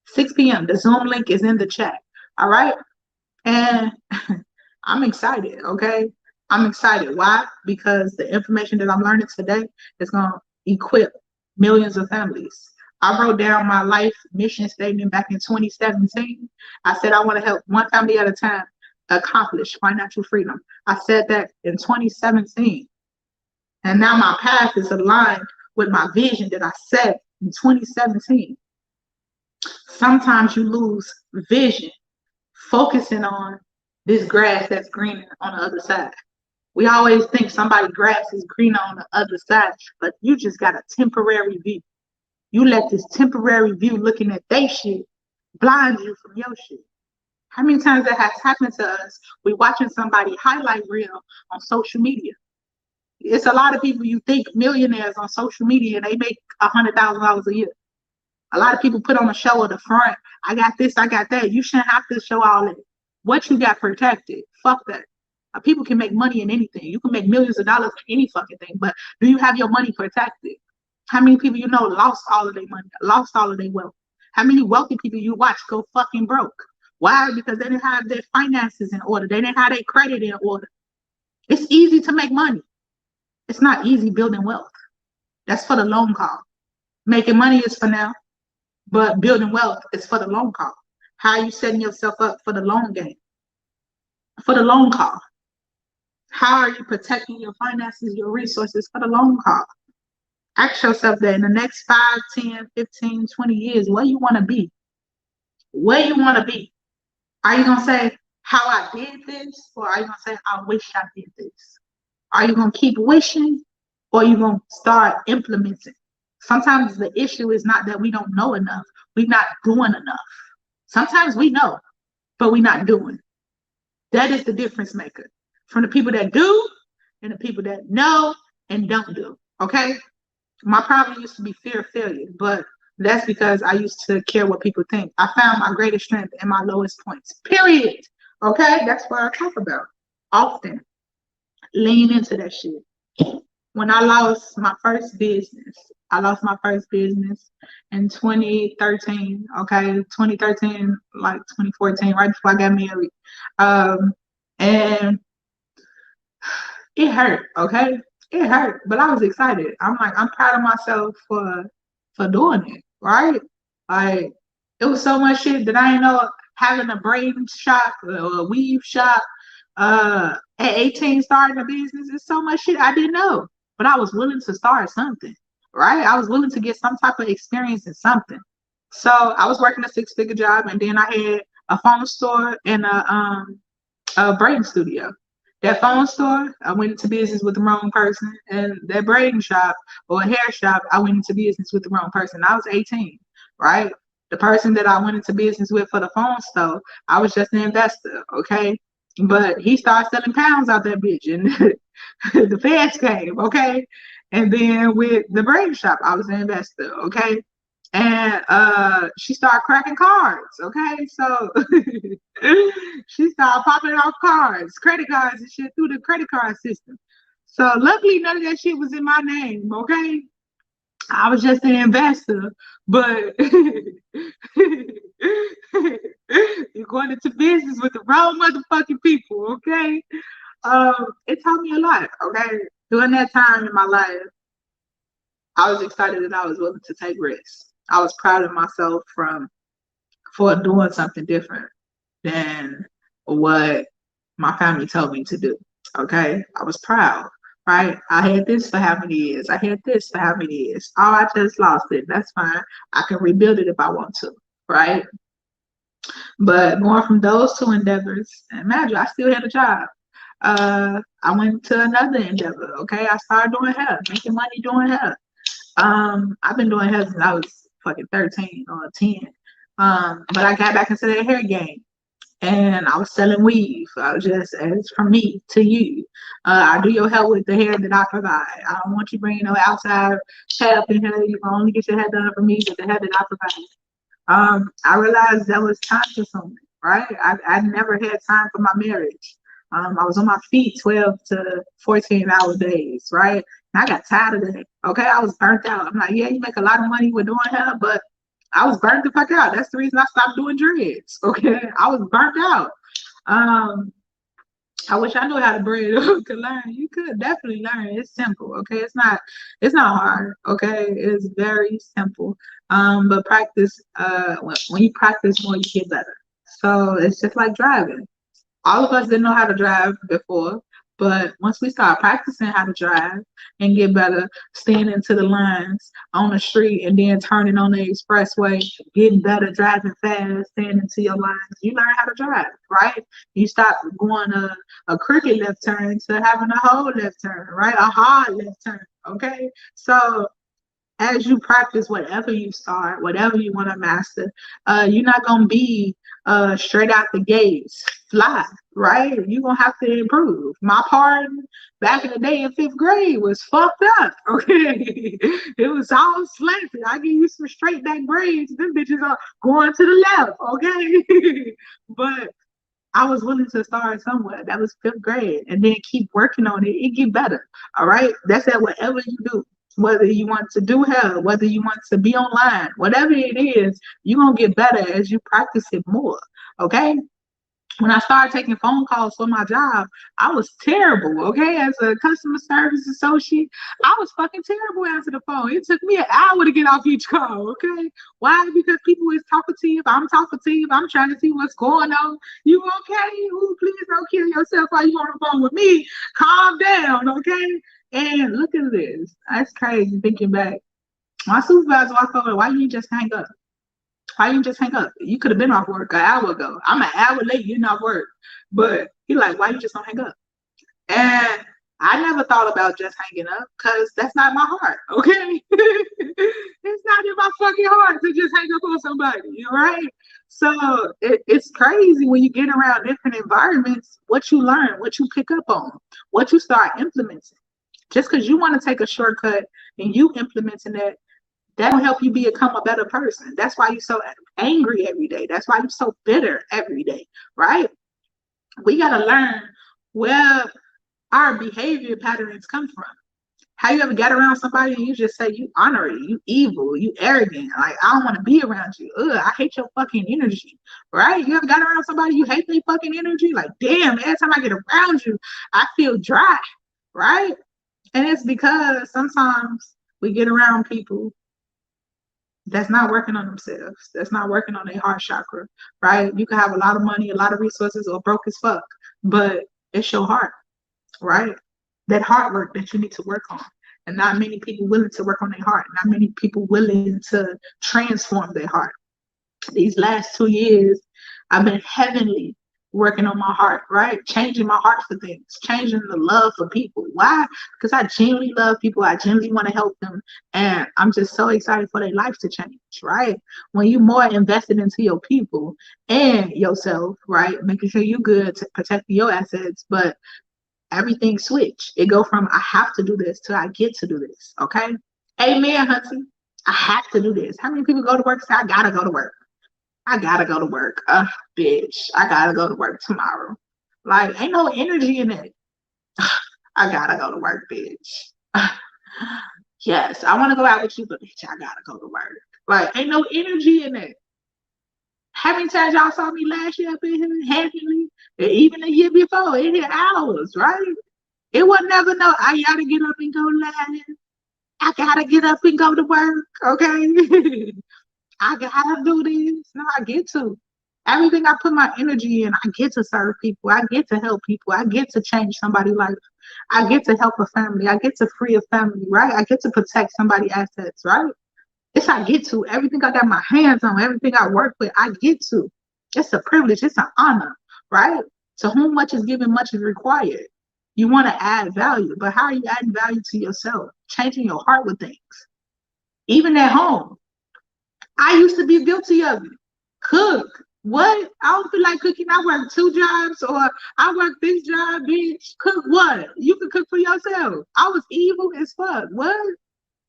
6 p.m. The Zoom link is in the chat, all right? And I'm excited, okay? I'm excited. Why? Because the information that I'm learning today is going to equip millions of families. I wrote down my life mission statement back in 2017. I said I want to help one family at a time accomplish financial freedom. I said that in 2017. And now my path is aligned with my vision that I set in 2017. Sometimes you lose vision focusing on this grass that's green on the other side. We always think somebody's grass is greener on the other side, but you just got a temporary view. You let this temporary view looking at they shit blind you from your shit. How many times that has happened to us? We watching somebody highlight reel on social media. It's a lot of people you think millionaires on social media and they make $100,000 a year. A lot of people put on a show at the front. I got this, I got that. You shouldn't have to show all that. What you got protected. Fuck that. People can make money in anything. You can make millions of dollars in any fucking thing, but do you have your money protected? How many people you know lost all of their money, lost all of their wealth? How many wealthy people you watch go fucking broke? Why? Because they didn't have their finances in order. They didn't have their credit in order. It's easy to make money. It's not easy building wealth. That's for the long haul. Making money is for now, but building wealth is for the long haul. How are you setting yourself up for the long game? For the long haul. How are you protecting your finances, your resources for the long haul? Ask yourself that in the next 5, 10, 15, 20 years, where you want to be? Where you want to be? Are you going to say how I did this? Or are you going to say, I wish I did this? Are you going to keep wishing? Or are you going to start implementing? Sometimes the issue is not that we don't know enough. We're not doing enough. Sometimes we know, but we're not doing. That is the difference maker. From the people that do and the people that know and don't do. Okay? My problem used to be fear of failure, but That's because I used to care what people think. I found my greatest strength in my lowest points. Period. Okay, that's what I talk about often. Lean into that shit. When I lost my first business, I lost my first business in 2013. Okay, 2013, like 2014, right before I got married. And it hurt. Okay, it hurt, but I was excited. I'm like, I'm proud of myself for doing it. Right? Like, it was so much shit that I didn't know. Having a braid shop, a weave shop, at 18 starting a business is so much shit I didn't know. But I was willing to start something, right? I was willing to get some type of experience in something. So I was working a 6-figure job, and then I had a phone store and a braiding studio. That phone store, I went into business with the wrong person, and that braiding shop or hair shop, I went into business with the wrong person. I was 18, right? The person that I went into business with for the phone store, I was just an investor, okay? But he started selling pounds out that bitch, and the feds came, okay? And then with the braiding shop, I was an investor, okay? And she started cracking cards, okay? So she started popping off cards, credit cards and shit through the credit card system. So luckily none of that shit was in my name, okay? I was just an investor, but you're going into business with the wrong motherfucking people, okay? It taught me a lot, okay? During that time in my life, I was excited that I was willing to take risks. I was proud of myself for doing something different than what my family told me to do. Okay, I was proud. Right, I had this for how many years? I had this for how many years? Oh, I just lost it. That's fine. I can rebuild it if I want to. Right, but going from those two endeavors, imagine I still had a job. I went to another endeavor. Okay, I started doing hair, making money doing hair. I've been doing hair since I was fucking 13 or 10. But I got back into that hair game, and I was selling weave. I was just, as from me to you. I do your hair with the hair that I provide. I don't want you bringing no outside hair up in here. You can only get your hair done for me with the hair that I provide. I realized that was time consuming, right? I never had time for my marriage. I was on my feet 12 to 14-hour days, right? And I got tired of that. Okay, I was burnt out. I'm like, yeah, you make a lot of money with doing hair, but I was burnt the fuck out. That's the reason I stopped doing dreads. Okay, I was burnt out. I wish I knew how to braid to learn. You could definitely learn. It's simple. Okay, it's not hard. Okay, it's very simple. But practice. When you practice more, you get better. So it's just like driving. All of us didn't know how to drive before, but once we start practicing how to drive and get better, standing to the lines on the street and then turning on the expressway, getting better, driving fast, standing to your lines, you learn how to drive, right? You stop going a crooked left turn to having a whole left turn, right? A hard left turn, okay? So as you practice whatever you start, whatever you want to master, you're not gonna be straight out the gates fly, right? You're gonna have to improve. My part back in the day in 5th grade was fucked up. Okay, it was all slanted. I give you some straight back braids. Them bitches are going to the left. Okay, but I was willing to start somewhere. That was 5th grade, and then keep working on it. It get better. All right, that's at whatever you do. Whether you want to do hair, whether you want to be online, whatever it is, you're gonna get better as you practice it more. Okay. When I started taking phone calls for my job, I was terrible. Okay, as a customer service associate, I was fucking terrible answer the phone. It took me an hour to get off each call. Okay, why? Because people is talking to you. If I'm talking to you, if I'm trying to see what's going on, you okay? Ooh, please don't kill yourself while you on the phone with me. Calm down, okay? And look at this. That's crazy thinking back. My supervisor walked over. Why you just hang up? Why you just hang up? You could have been off work an hour ago. I'm an hour late getting off work. But he like, why you just don't hang up? And I never thought about just hanging up because that's not my heart, okay? It's not in my fucking heart to just hang up on somebody, right? So it's crazy when you get around different environments, what you learn, what you pick up on, what you start implementing. Just because you want to take a shortcut and you implementing that That will help you become a better person. That's why you're so angry every day. That's why you're so bitter every day, right? We got to learn where our behavior patterns come from. Have you ever got around somebody and you just say you honorary, you evil, you arrogant, like I don't want to be around you. Ugh, I hate your fucking energy, right? You ever got around somebody you hate their fucking energy? Like, damn, every time I get around you, I feel dry, right? And it's because sometimes we get around people that's not working on themselves, that's not working on their heart chakra, right? You can have a lot of money, a lot of resources, or broke as fuck, but it's your heart, right? That hard work that you need to work on. And not many people willing to work on their heart, not many people willing to transform their heart. These last 2 years, I've been heavenly working on my heart, right? Changing my heart for things, changing the love for people. Why? Because I genuinely love people. I genuinely want to help them. And I'm just so excited for their life to change, right? When you're more invested into your people and yourself, right? Making sure you're good to protect your assets, but everything switch. It go from I have to do this to I get to do this. Okay. Amen, Hunty. I have to do this. How many people go to work and say I gotta go to work? I gotta go to work. Bitch, I gotta go to work tomorrow. Like, ain't no energy in it. I gotta go to work, bitch. Yes, I want to go out with you, but bitch, I gotta go to work. Like, ain't no energy in it. How many times y'all saw me last year up in here heavily? Even the year before, in here hours, right? It was never no, I gotta get up and go live. I gotta get up and go to work, okay? I gotta do this. No, I get to. Everything I put my energy in, I get to serve people. I get to help people. I get to change somebody's life. I get to help a family. I get to free a family, right? I get to protect somebody's assets, right? It's I get to. Everything I got my hands on, everything I work with, I get to. It's a privilege. It's an honor, right? To whom much is given, much is required. You want to add value, but how are you adding value to yourself? Changing your heart with things. Even at home. I used to be guilty of it. Cook. What? I don't feel like cooking. I work 2 jobs or I work this job, bitch. Cook what? You can cook for yourself. I was evil as fuck. What?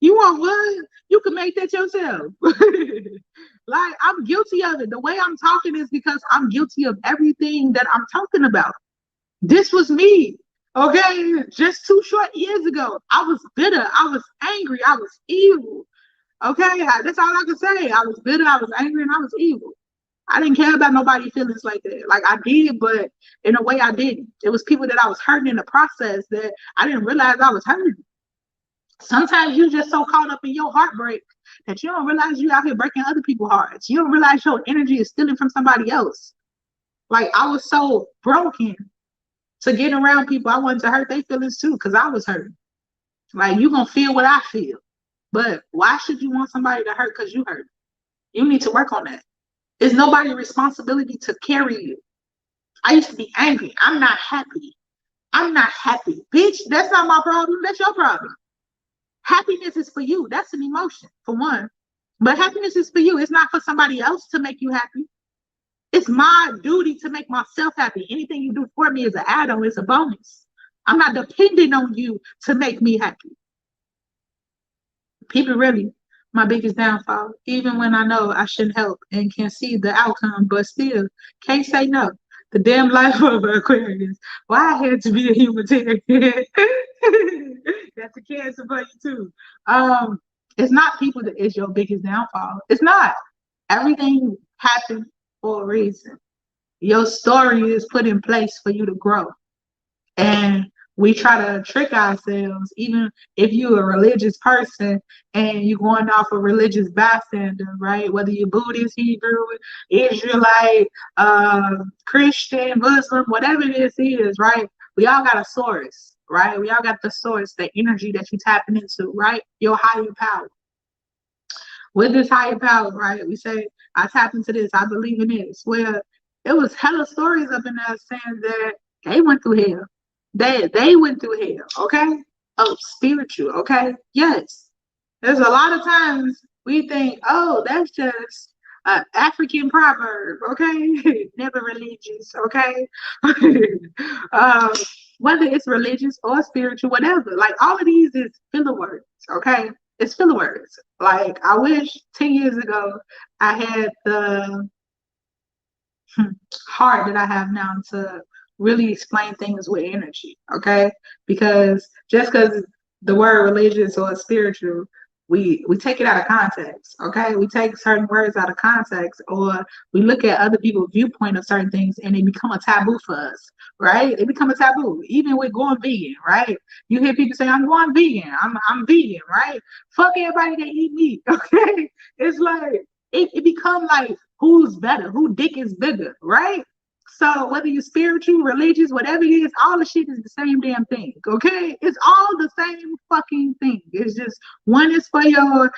You want what? You can make that yourself. Like, I'm guilty of it. The way I'm talking is because I'm guilty of everything that I'm talking about. This was me. Okay, just 2 short years ago, I was bitter, I was angry, I was evil. Okay, that's all I can say. I was bitter, I was angry, and I was evil. I didn't care about nobody's feelings like that. Like, I did, but in a way I didn't. It was people that I was hurting in the process that I didn't realize I was hurting. Sometimes you're just so caught up in your heartbreak that you don't realize you out here breaking other people's hearts. You don't realize your energy is stealing from somebody else. Like, I was so broken to get around people. I wanted to hurt their feelings too, because I was hurting. Like, you gonna feel what I feel. But why should you want somebody to hurt because you hurt? You need to work on that. It's nobody's responsibility to carry you. I used to be angry. I'm not happy. I'm not happy. Bitch, that's not my problem. That's your problem. Happiness is for you. That's an emotion, for one. But happiness is for you. It's not for somebody else to make you happy. It's my duty to make myself happy. Anything you do for me is an add-on. It's a bonus. I'm not depending on you to make me happy. People really, my biggest downfall, even when I know I shouldn't help and can see the outcome, but still can't say no. The damn life of Aquarius. Why I had to be a humanitarian. That's a cancer for you too. It's not people that is your biggest downfall. It's not. Everything happened for a reason. Your story is put in place for you to grow. And we try to trick ourselves, even if you're a religious person and you're going off a religious bystander, right? Whether you're Buddhist, Hebrew, Israelite, Christian, Muslim, whatever this is, right? We all got a source, right? We all got the source, the energy that you're tapping into, right? Your higher power. With this higher power, right? We say, I tap into this, I believe in this. Well, it was hella stories up in there saying that they went through hell. They went through hell, okay? Oh, spiritual, okay? Yes. There's a lot of times we think, oh, that's just an African proverb, okay? Never religious, okay? Whether it's religious or spiritual, whatever. Like, all of these is filler words, okay? It's filler words. Like, I wish 10 years ago I had the heart that I have now to really explain things with energy, okay? Because just because the word religious or spiritual, we take it out of context, okay? We take certain words out of context, or we look at other people's viewpoint of certain things and they become a taboo for us, right? It become a taboo, even with going vegan, right? You hear people say, I'm going vegan, I'm vegan, right? Fuck everybody that eat meat, okay? It's like it become like who's better, who dick is bigger, right? So whether you're spiritual, religious, whatever it is, all the shit is the same damn thing. Okay, it's all the same fucking thing. It's just one is for your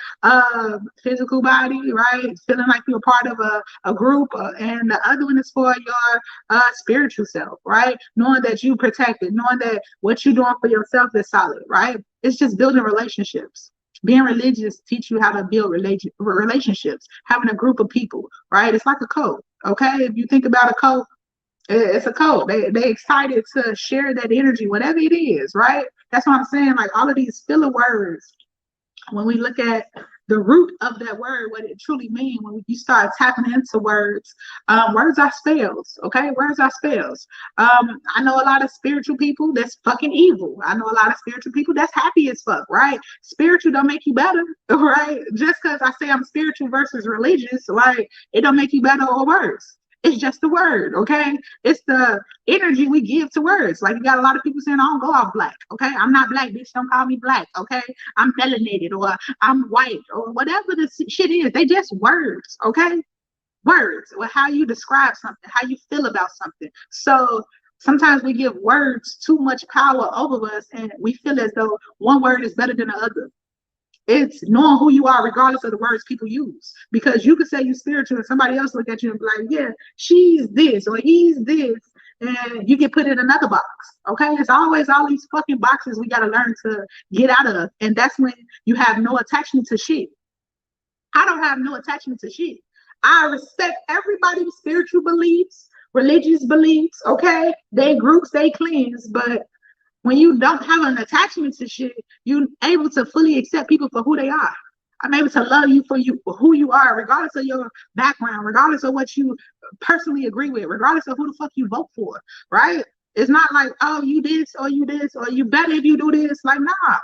physical body, right? Feeling like you're part of a group, and the other one is for your spiritual self, right? Knowing that you protected, knowing that what you're doing for yourself is solid, right? It's just building relationships. Being religious teach you how to build relationships, having a group of people, right? It's like a code. Okay, if you think about a code, it's a code. They excited to share that energy, whatever it is, right? That's what I'm saying. Like all of these filler words, when we look at the root of that word, what it truly means, when you start tapping into words, words are spells, okay? Words are spells. I know a lot of spiritual people that's fucking evil. I know a lot of spiritual people that's happy as fuck, right? Spiritual don't make you better, right? Just because I say I'm spiritual versus religious, like it don't make you better or worse. It's just the word, okay? It's the energy we give to words. Like you got a lot of people saying, I don't go off black, okay? I'm not black, bitch. Don't call me black, okay? I'm melanated or I'm white or whatever the shit is. They just words, okay? Words or how you describe something, how you feel about something. So sometimes we give words too much power over us and we feel as though one word is better than the other. It's knowing who you are regardless of the words people use, because you could say you're spiritual and somebody else look at you and be like, yeah, she's this or he's this, and you get put in another box. Okay, it's always all these fucking boxes we got to learn to get out of, and that's when you have no attachment to shit. I don't have no attachment to shit. I respect everybody's spiritual beliefs, religious beliefs. Okay, they groups, they cleanse, but when you don't have an attachment to shit, you're able to fully accept people for who they are. I'm able to love you for who you are, regardless of your background, regardless of what you personally agree with, regardless of who the fuck you vote for, right? It's not like, oh, you this, or you better if you do this. Like, nah.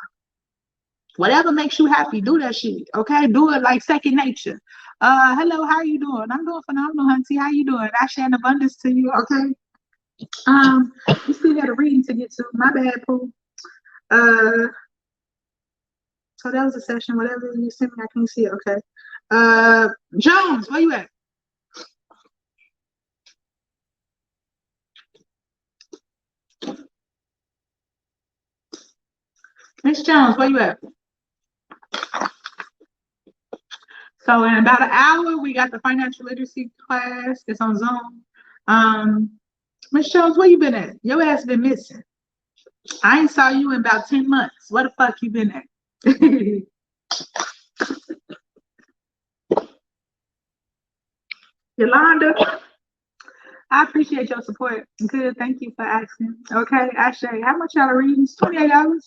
Whatever makes you happy, do that shit. Okay? Do it like second nature. Hello, how you doing? I'm doing phenomenal, Hunty. How you doing? I share an abundance to you, okay? You still got a reading to get to. My bad, Pooh. Uh, so that was a session. Whatever you sent me, I can't see it. Okay. Jones, where you at? Miss Jones, where you at? So in about an hour, we got the financial literacy class. It's on Zoom. Miss Jones, where you been at? Your ass been missing. I ain't saw you in about 10 months. Where the fuck you been at? Yolanda, I appreciate your support. Good, thank you for asking. Okay, Ashe, how much y'all are reading? $28.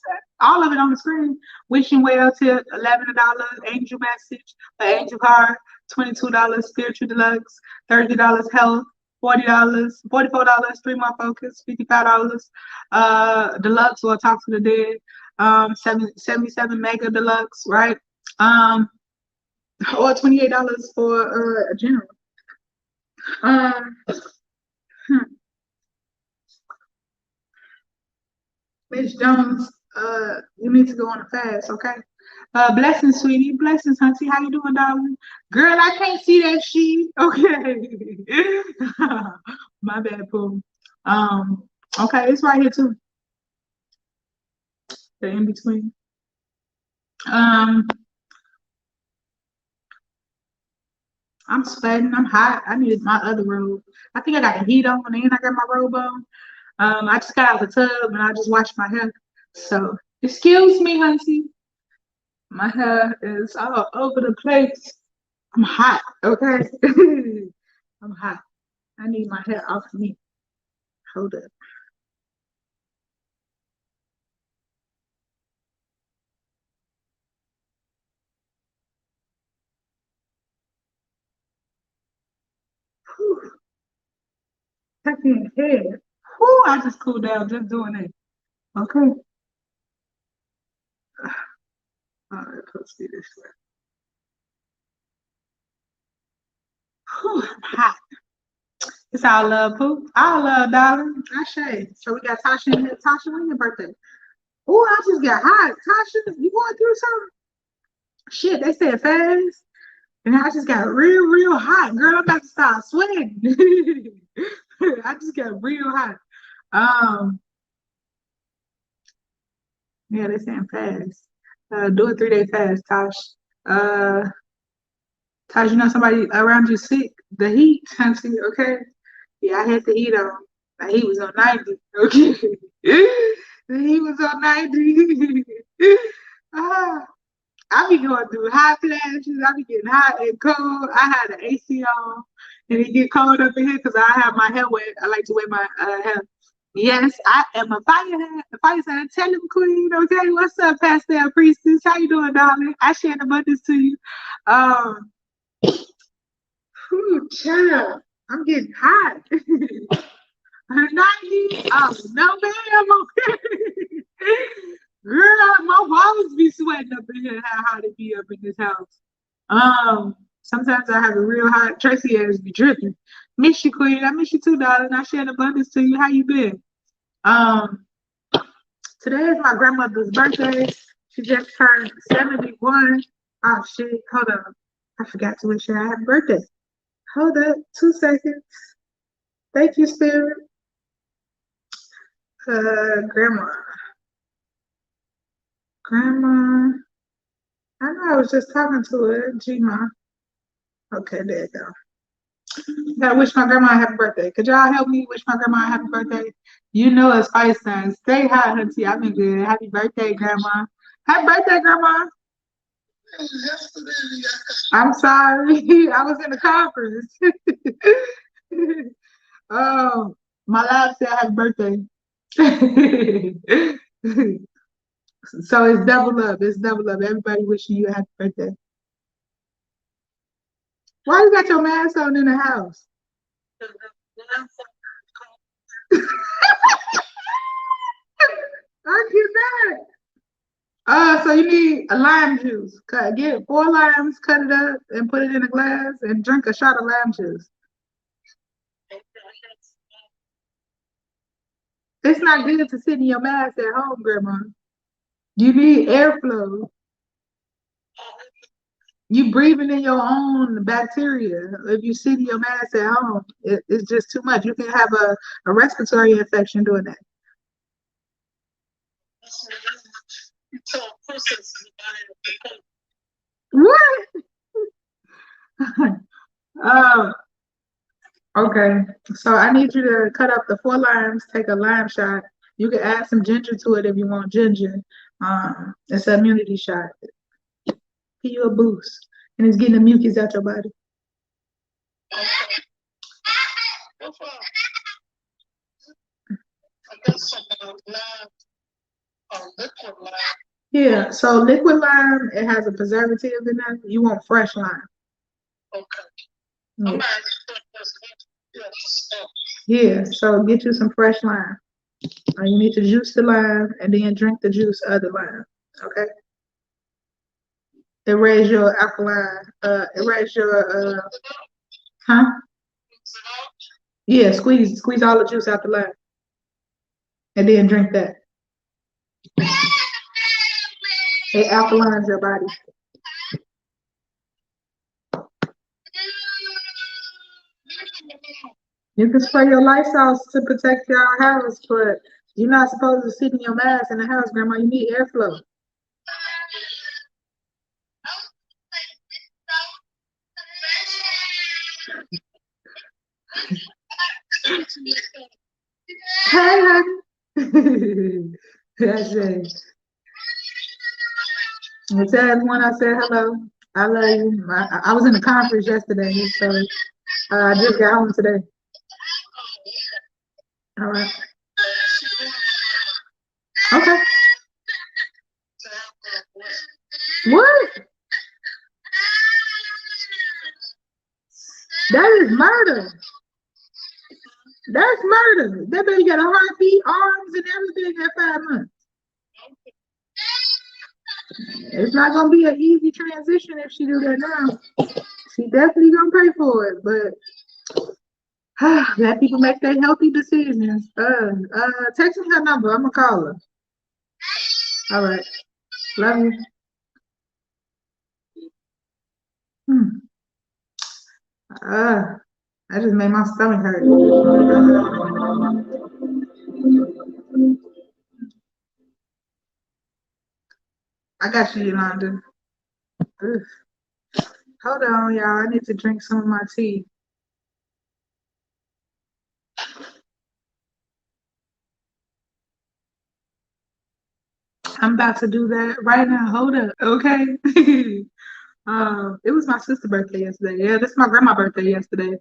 All of it on the screen. Wishing well till $11. Angel message, an angel card, $22. Spiritual deluxe, $30. Health, $40, $44. 3 month focus, $55. Deluxe or talk to the dead, 77 mega deluxe, right? Or $28 for a general. Miss Jones, you need to go on a fast, okay? Blessings, sweetie. Blessings, Hunty. How you doing, darling? Girl, I can't see that sheet. Okay. My bad, Pooh. Okay, it's right here too. The in between. I'm sweating. I'm hot. I need my other robe. I think I got the heat on, and I got my robe on. I just got out of the tub and I just washed my hair. So, excuse me, Hunty. My hair is all over the place. I'm hot, okay? I'm hot. I need my hair off me. Hold up. Yeah. Whew, I just cooled down just doing it. Okay. Let's see this way. Whew, I'm hot. It's all love, Pooh. All love, darling. I shade. So we got Tasha in here. Tasha, when your birthday? Oh, I just got hot. Tasha, you going through something? Shit, they said fast. And I just got real, real hot. Girl, I'm about to start sweating. I just got real hot. Um, yeah, they saying fast. Do a 3-day fast, Tosh. Uh, Tosh, you know somebody around you sick? The heat, Hunty, okay? Yeah, I had the heat on. The heat was on 90, okay? The heat was on 90. Ah. I be going through hot flashes. I be getting hot and cold. I had an AC on, and it get cold up in here because I have my hair wet. I like to wear my hair. Yes, I am a fire sign. Tell him, Queen. Okay, what's up, Pastel Priestess? How you doing, darling? I share the abundance to you. Um, whew, child, I'm getting hot. 90. Oh no, ma'am. Okay. Girl, my walls be sweating up in here. How hot it be up in this house. Sometimes I have a real hot. Tracy ass be dripping. Miss you, Queen. I miss you too, darling. I share an abundance to you. How you been? Um, Today is my grandmother's birthday. She just turned 71. Oh shit. Hold on. I forgot to wish her a happy birthday. Hold up, 2 seconds. Thank you, Spirit. Grandma. Grandma. I know I was just talking to her, Gma. Okay, there you go. Gotta wish my grandma a happy birthday. Could y'all help me wish my grandma a happy birthday? You know it's Spice Time. Stay hot, Hunty. I've been good. Happy birthday, Grandma. Happy birthday, Grandma. I'm sorry. I was in the conference. Oh, my lab said happy birthday. So it's double up. It's double up. Everybody wishing you a happy birthday. Why you got your mask on in the house? I cannot. So you need a lime juice. Get 4 limes, cut it up, and put it in a glass, and drink a shot of lime juice. It's not good to sit in your mask at home, Grandma. You need airflow. You breathing in your own bacteria. If you sit in your mask at home, it's just too much. You can have a respiratory infection doing that. What? um, okay. So I need you to cut up the 4 limes, take a lime shot. You can add some ginger to it if you want ginger. It's an immunity shot. Give you a boost. And it's getting the mucus out your body. Yeah, so liquid lime, it has a preservative in it. You want fresh lime. Yeah. Yeah, so get you some fresh lime. You need to juice the lime and then drink the juice of the lime. Okay. Erase your alkaline. Erase your huh? Yeah, squeeze all the juice out the lime, and then drink that. It alkalines your body. You can spray your Lysol to protect your house, but you're not supposed to sit in your mask in the house, Grandma. You need airflow. Hey, honey. That's it. I tell everyone I said hello. I love you. I was in the conference yesterday, so I just got home today. All right. Okay. What? That is murder. That's murder. That baby got a heartbeat, arms, and everything at 5 months. It's not gonna be an easy transition if she do that now. She definitely gonna pay for it, but let people make their healthy decisions. Text me her number. I'm gonna call her. All right. Love you. Hmm. That just made my stomach hurt. I got you, Yolanda. Ugh. Hold on, y'all. I need to drink some of my tea. I'm about to do that right now. Hold up, okay? It was my sister's birthday yesterday. Yeah, this is my grandma's birthday yesterday.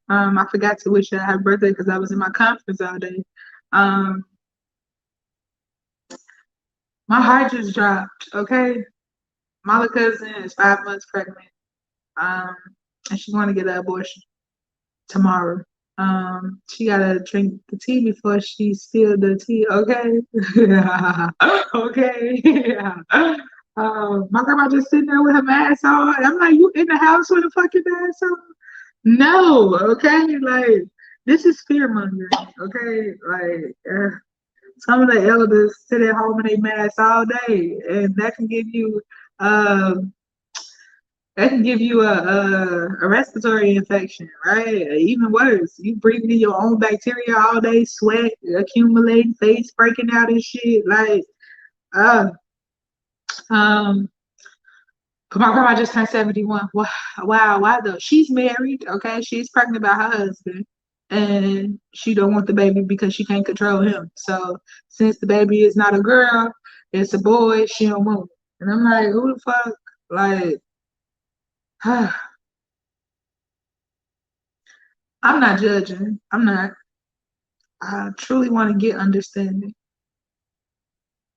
I forgot to wish her happy birthday because I was in my conference all day. Um, my heart just dropped. Okay, my cousin is 5 months pregnant. Um, and she's going to get an abortion tomorrow. She gotta drink the tea before she spill the tea. Okay, okay. My grandma just sitting there with her mask on. I'm like, you in the house with a fucking mask on? No, okay. Like this is fear mongering. Okay, like some of the elders sit at home and they mask all day, and um that can give you a respiratory infection, right? Even worse, you breathing in your own bacteria all day, sweat accumulating, face breaking out and shit. Like, uh, um, my grandma just turned 71. Wow, why though? She's married, okay? She's pregnant by her husband, and she don't want the baby because she can't control him. So since the baby is not a girl, it's a boy, she don't want it. And I'm like, who the fuck? Like, I'm not judging. I'm not. I truly want to get understanding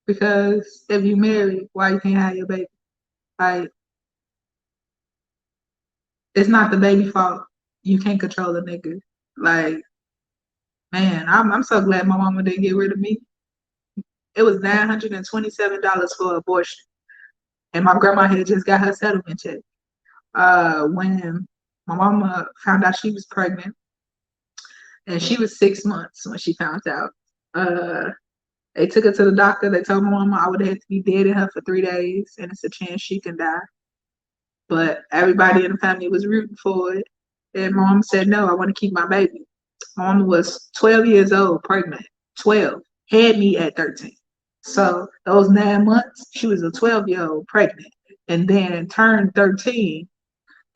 because if you married, why you can't have your baby? Like it's not the baby fault. You can't control the nigga. Like man, I'm so glad my mama didn't get rid of me. It was $927 for abortion, and my grandma had just got her settlement check. When my mama found out she was pregnant, and she was 6 months when she found out. Uh, they took her to the doctor. They told my mama I would have to be dead in her for 3 days, and it's a chance she can die. But everybody in the family was rooting for it. And mom said, no, I want to keep my baby. Mom was 12 years old, pregnant. 12. Had me at 13. So those 9 months, she was a 12-year-old pregnant. And then turned 13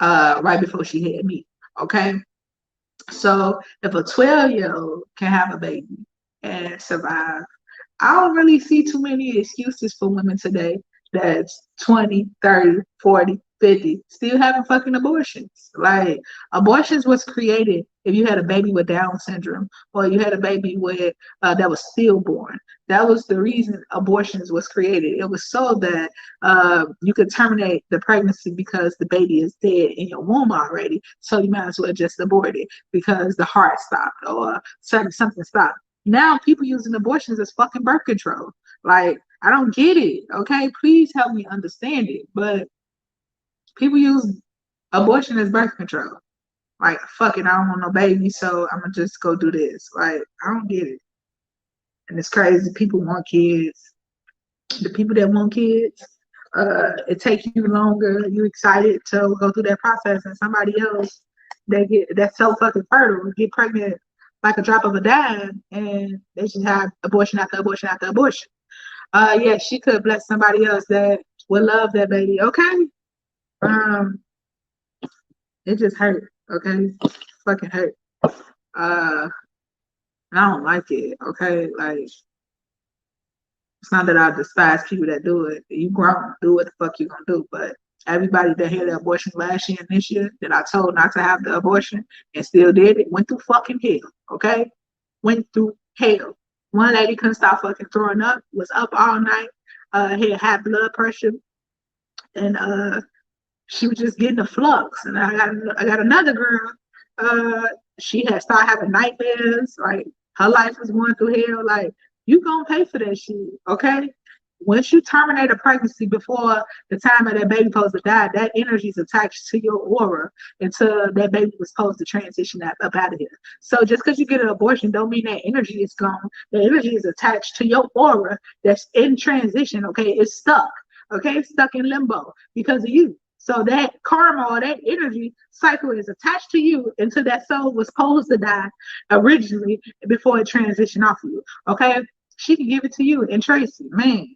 right before she had me. Okay. So if a 12-year-old can have a baby and survive, I don't really see too many excuses for women today that's 20, 30, 40, 50, still having fucking abortions. Like, abortions was created if you had a baby with Down syndrome or you had a baby with that was stillborn. That was the reason abortions was created. It was so that you could terminate the pregnancy because the baby is dead in your womb already. So you might as well just abort it because the heart stopped or something stopped. Now people using abortions as fucking birth control. Like, I don't get it. Okay, please help me understand it. But people use abortion as birth control. Like, fuck it, I don't want no baby, so I'm gonna just go do this. Like, I don't get it. And it's crazy. People want kids. The people that want kids, it takes you longer. You excited to go through that process, and somebody else that's so fucking fertile get pregnant like a drop of a dime, and they just have abortion after abortion after abortion. Yeah, she could bless somebody else that would love that baby. Okay, um, it just hurt. Okay, fucking hurt. Uh, I don't like it. Okay, like it's not that I despise people that do it. You grown, do what the fuck you gonna do. But everybody that had the abortion last year and this year that I told not to have the abortion and still did it went through fucking hell. Okay, went through hell. One lady couldn't stop fucking throwing up. Was up all night. Had high blood pressure, and she was just getting a flux. And I got another girl. she had started having nightmares, like her life was going through hell. Like, you gonna pay for that shit, okay? Once you terminate a pregnancy before the time of that baby supposed to die, that energy is attached to your aura until that baby was supposed to transition up out of here. So just because you get an abortion don't mean that energy is gone. The energy is attached to your aura that's in transition, okay? It's stuck, okay? It's stuck in limbo because of you. So that karma or that energy cycle is attached to you until that soul was supposed to die originally before it transitioned off of you. Okay? She can give it to you. And Tracy, man,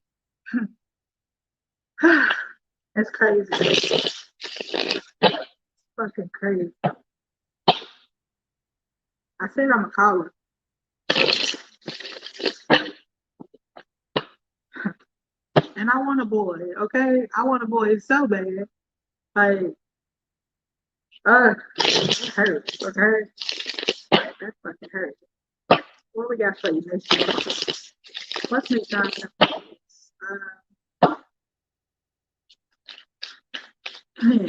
that's crazy. Fucking crazy. I said I'm a caller. And I want a boy, okay? I want a boy so bad. Like, it hurts, okay? That fucking hurts. What we got for you next year? What's Miss Johnson? Man.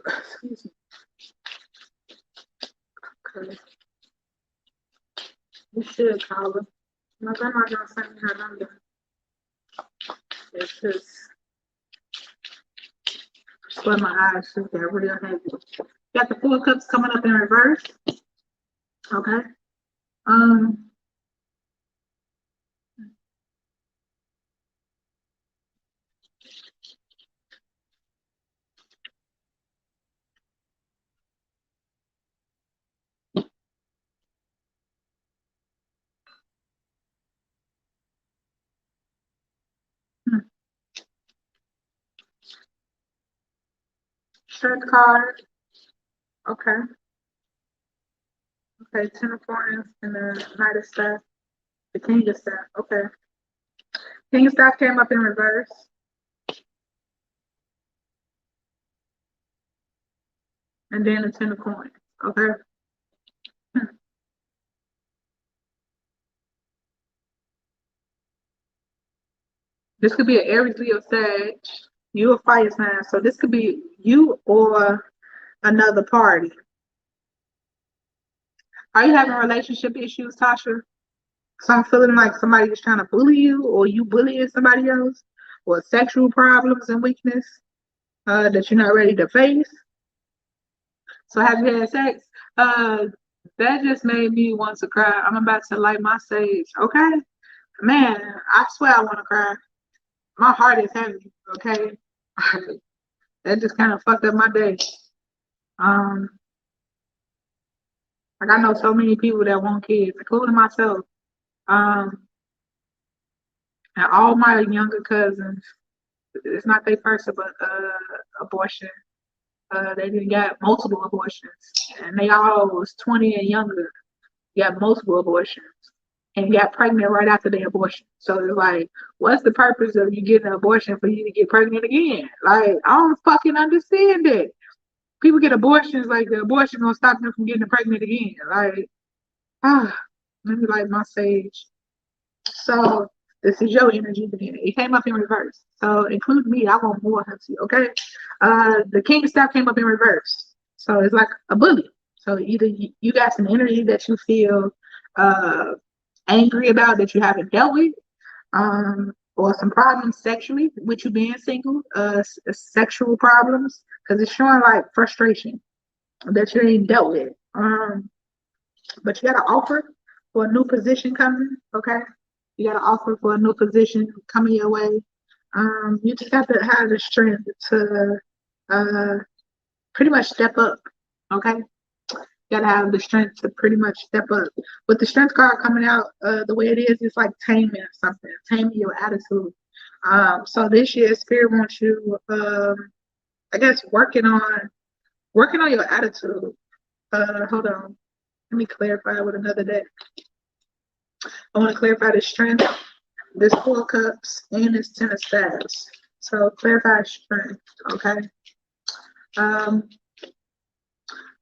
Excuse me. Okay. You should call her. My grandma gonna send me her number. It's just when my eyes shoot that real heavy. Got the 4 cups coming up in reverse. Okay. Strength card. Okay. Okay. 10 of Coins and the Knight of Staff. The King of Staff. Okay. King of Staff came up in reverse. And then the 10 of Coins. Okay. This could be an Aries, Leo, Sag. You a fire sign. So this could be you or another party. Are you having relationship issues, Tasha? So I'm feeling like somebody is trying to bully you, or you bullying somebody else, or sexual problems and weakness that you're not ready to face. So have you had sex? That just made me want to cry. I'm about to light my sage. Okay, man, I swear I want to cry. My heart is heavy. Okay, that just kind of fucked up my day. Um, like I know so many people that want kids, including myself. Um, and all my younger cousins, it's not their first abortion. They done got multiple abortions, and they all was 20 and younger. Got multiple abortions and got pregnant right after the abortion. So it's like, what's the purpose of you getting an abortion for you to get pregnant again? Like, I don't fucking understand it. People get abortions, like the abortion gonna stop them from getting pregnant again. Like, let me light my sage. So this is your energy again. It came up in reverse. So include me. I want more of you. Okay. The King of Staff came up in reverse. So it's like a bully. So either you got some energy that you feel angry about that you haven't dealt with, or some problems sexually with you being single, sexual problems, because it's showing like frustration that you ain't dealt with. But you got an offer for a new position coming. Okay. You got an offer for a new position coming your way. You just have to have the strength to pretty much step up. Okay. You gotta have the strength to pretty much step up. With the strength card coming out the way it is, it's like taming something, taming your attitude. So this year, Spirit wants you, I guess, working on your attitude. Hold on, let me clarify with another deck. I want to clarify the strength, this 4 cups, and this 10 of staves. So clarify strength, okay?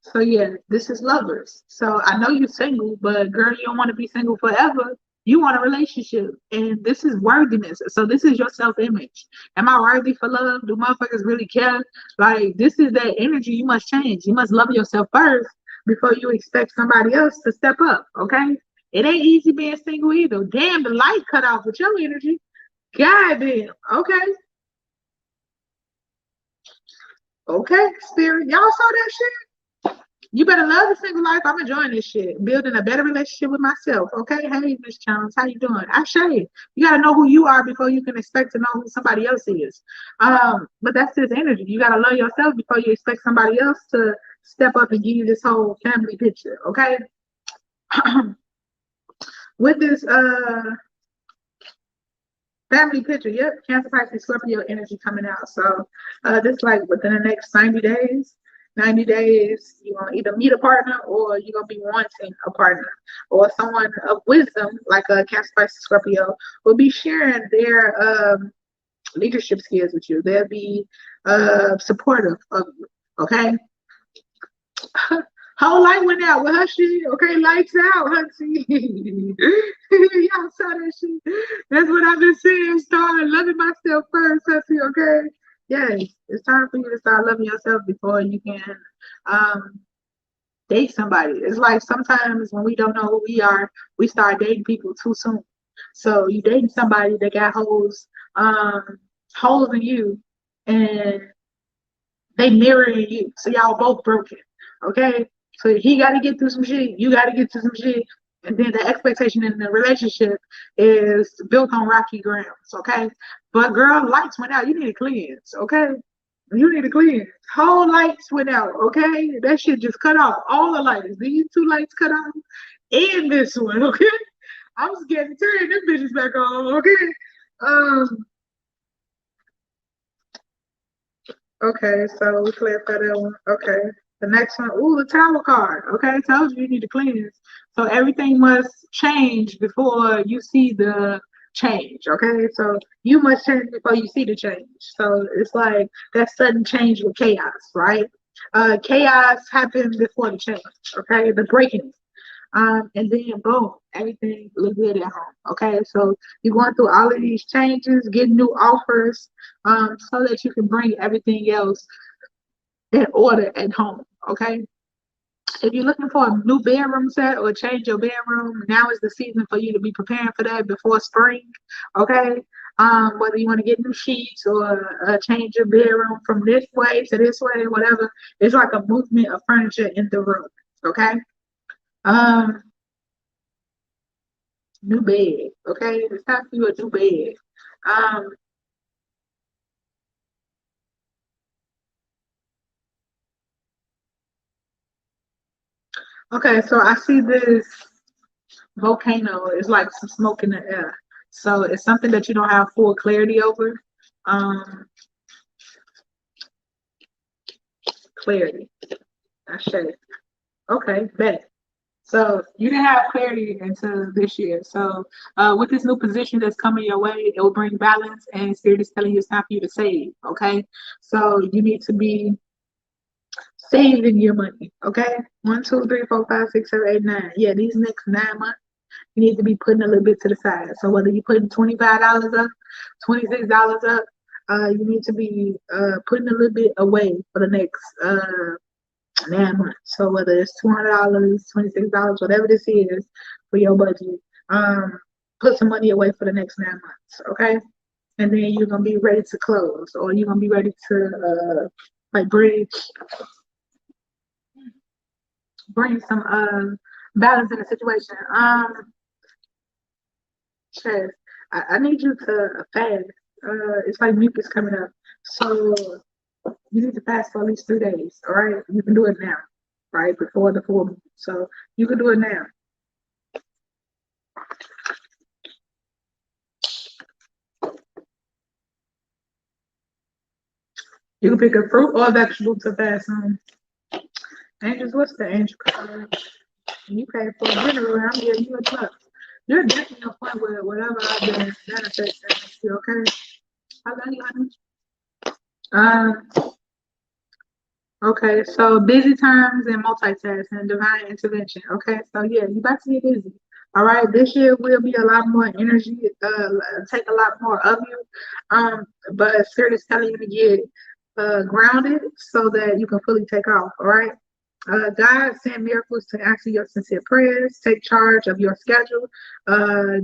So yeah, this is lovers. So I know you're single, but girl, you don't want to be single forever. You want a relationship, and this is worthiness. So this is your self-image. Am I worthy for love? Do motherfuckers really care? Like, this is that energy you must change. You must love yourself first before you expect somebody else to step up, okay? It ain't easy being single either. Damn, the light cut off with your energy. God damn. Okay. Okay, spirit. Y'all saw that shit? You better love the single life. I'm enjoying this shit. Building a better relationship with myself. Okay. Hey, Miss Jones, how you doing? I shade. You gotta know who you are before you can expect to know who somebody else is. But that's this energy. You gotta love yourself before you expect somebody else to step up and give you this whole family picture. Okay. With this family picture, yep, Cancer, Pisces, Scorpio energy coming out. So this like within the next 90 days. 90 days, you're gonna either meet a partner or you're gonna be wanting a partner. Or someone of wisdom, like a Cancer, Pisces, Scorpio, will be sharing their leadership skills with you. They'll be supportive of you. Okay. Whole light went out with her shit. Okay, lights out, hunty. Y'all saw that shit. That's what I've been saying. Start loving myself first, hunty. Okay. Yes, it's time for you to start loving yourself before you can date somebody. It's like sometimes when we don't know who we are, we start dating people too soon. So you dating somebody that got holes in you, and they mirroring you. So y'all both broken. Okay? So he gotta get through some shit, you gotta get through some shit. And then the expectation in the relationship is built on rocky grounds, okay? But girl, lights went out. You need to cleanse, okay? You need to cleanse. Whole lights went out, okay? That shit just cut off. All the lights. These two lights cut off. And this one, okay? I'm scared to turn them bitches back on, okay? Um, Okay, so we clarified that one. Okay. The next one, ooh, the tower card. Okay, I told you you need to cleanse. So everything must change before you see the change. Okay, so you must change before you see the change. So it's like that sudden change with chaos, right? Chaos happened before the change. Okay, the breaking. And then boom, everything look good at home. Okay, so you're going through all of these changes, getting new offers, so that you can bring everything else in order at home. Okay, if you're looking for a new bedroom set or change your bedroom, now is the season for you to be preparing for that before spring. Okay, whether you want to get new sheets or change your bedroom from this way to this way, whatever, it's like a movement of furniture in the room. Okay. Um, New bed. Okay, it's time for you a new bed. Um, okay, so I see this volcano. It's like some smoke in the air. So it's something that you don't have full clarity over. Um, Clarity. I said, okay, bet. So you didn't have clarity until this year. So with this new position that's coming your way, it will bring balance, and Spirit is telling you it's time for you to save. Okay, so you need to be saving your money. Okay, 1, 2, 3, 4, 5, 6, 7, 8, 9. Yeah, these next 9 months, you need to be putting a little bit to the side. So whether you're putting $25 up, $26 up, you need to be putting a little bit away for the next 9 months. So whether it's $200, $26, whatever this is for your budget, put some money away for the next 9 months. Okay, and then you're gonna be ready to close, or you're gonna be ready to like bring some balance in the situation. Chef, I need you to fast. It's like mucus coming up, so you need to fast for at least 3 days. All right, you can do it now, right before the full moon. So you can do it now. You can pick a fruit or vegetable to fast on. Angels, what's the angel card? You pay for dinner, I'm giving you a plus. You're definitely a point with whatever I've been manifesting. Okay, I love you, honey. Um, Okay, so busy times and multitasking, divine intervention. Okay, so yeah, you about to get busy. All right, this year will be a lot more energy, take a lot more of you. But Spirit is telling you to get grounded so that you can fully take off. All right. God sent miracles to answer your sincere prayers. Take charge of your schedule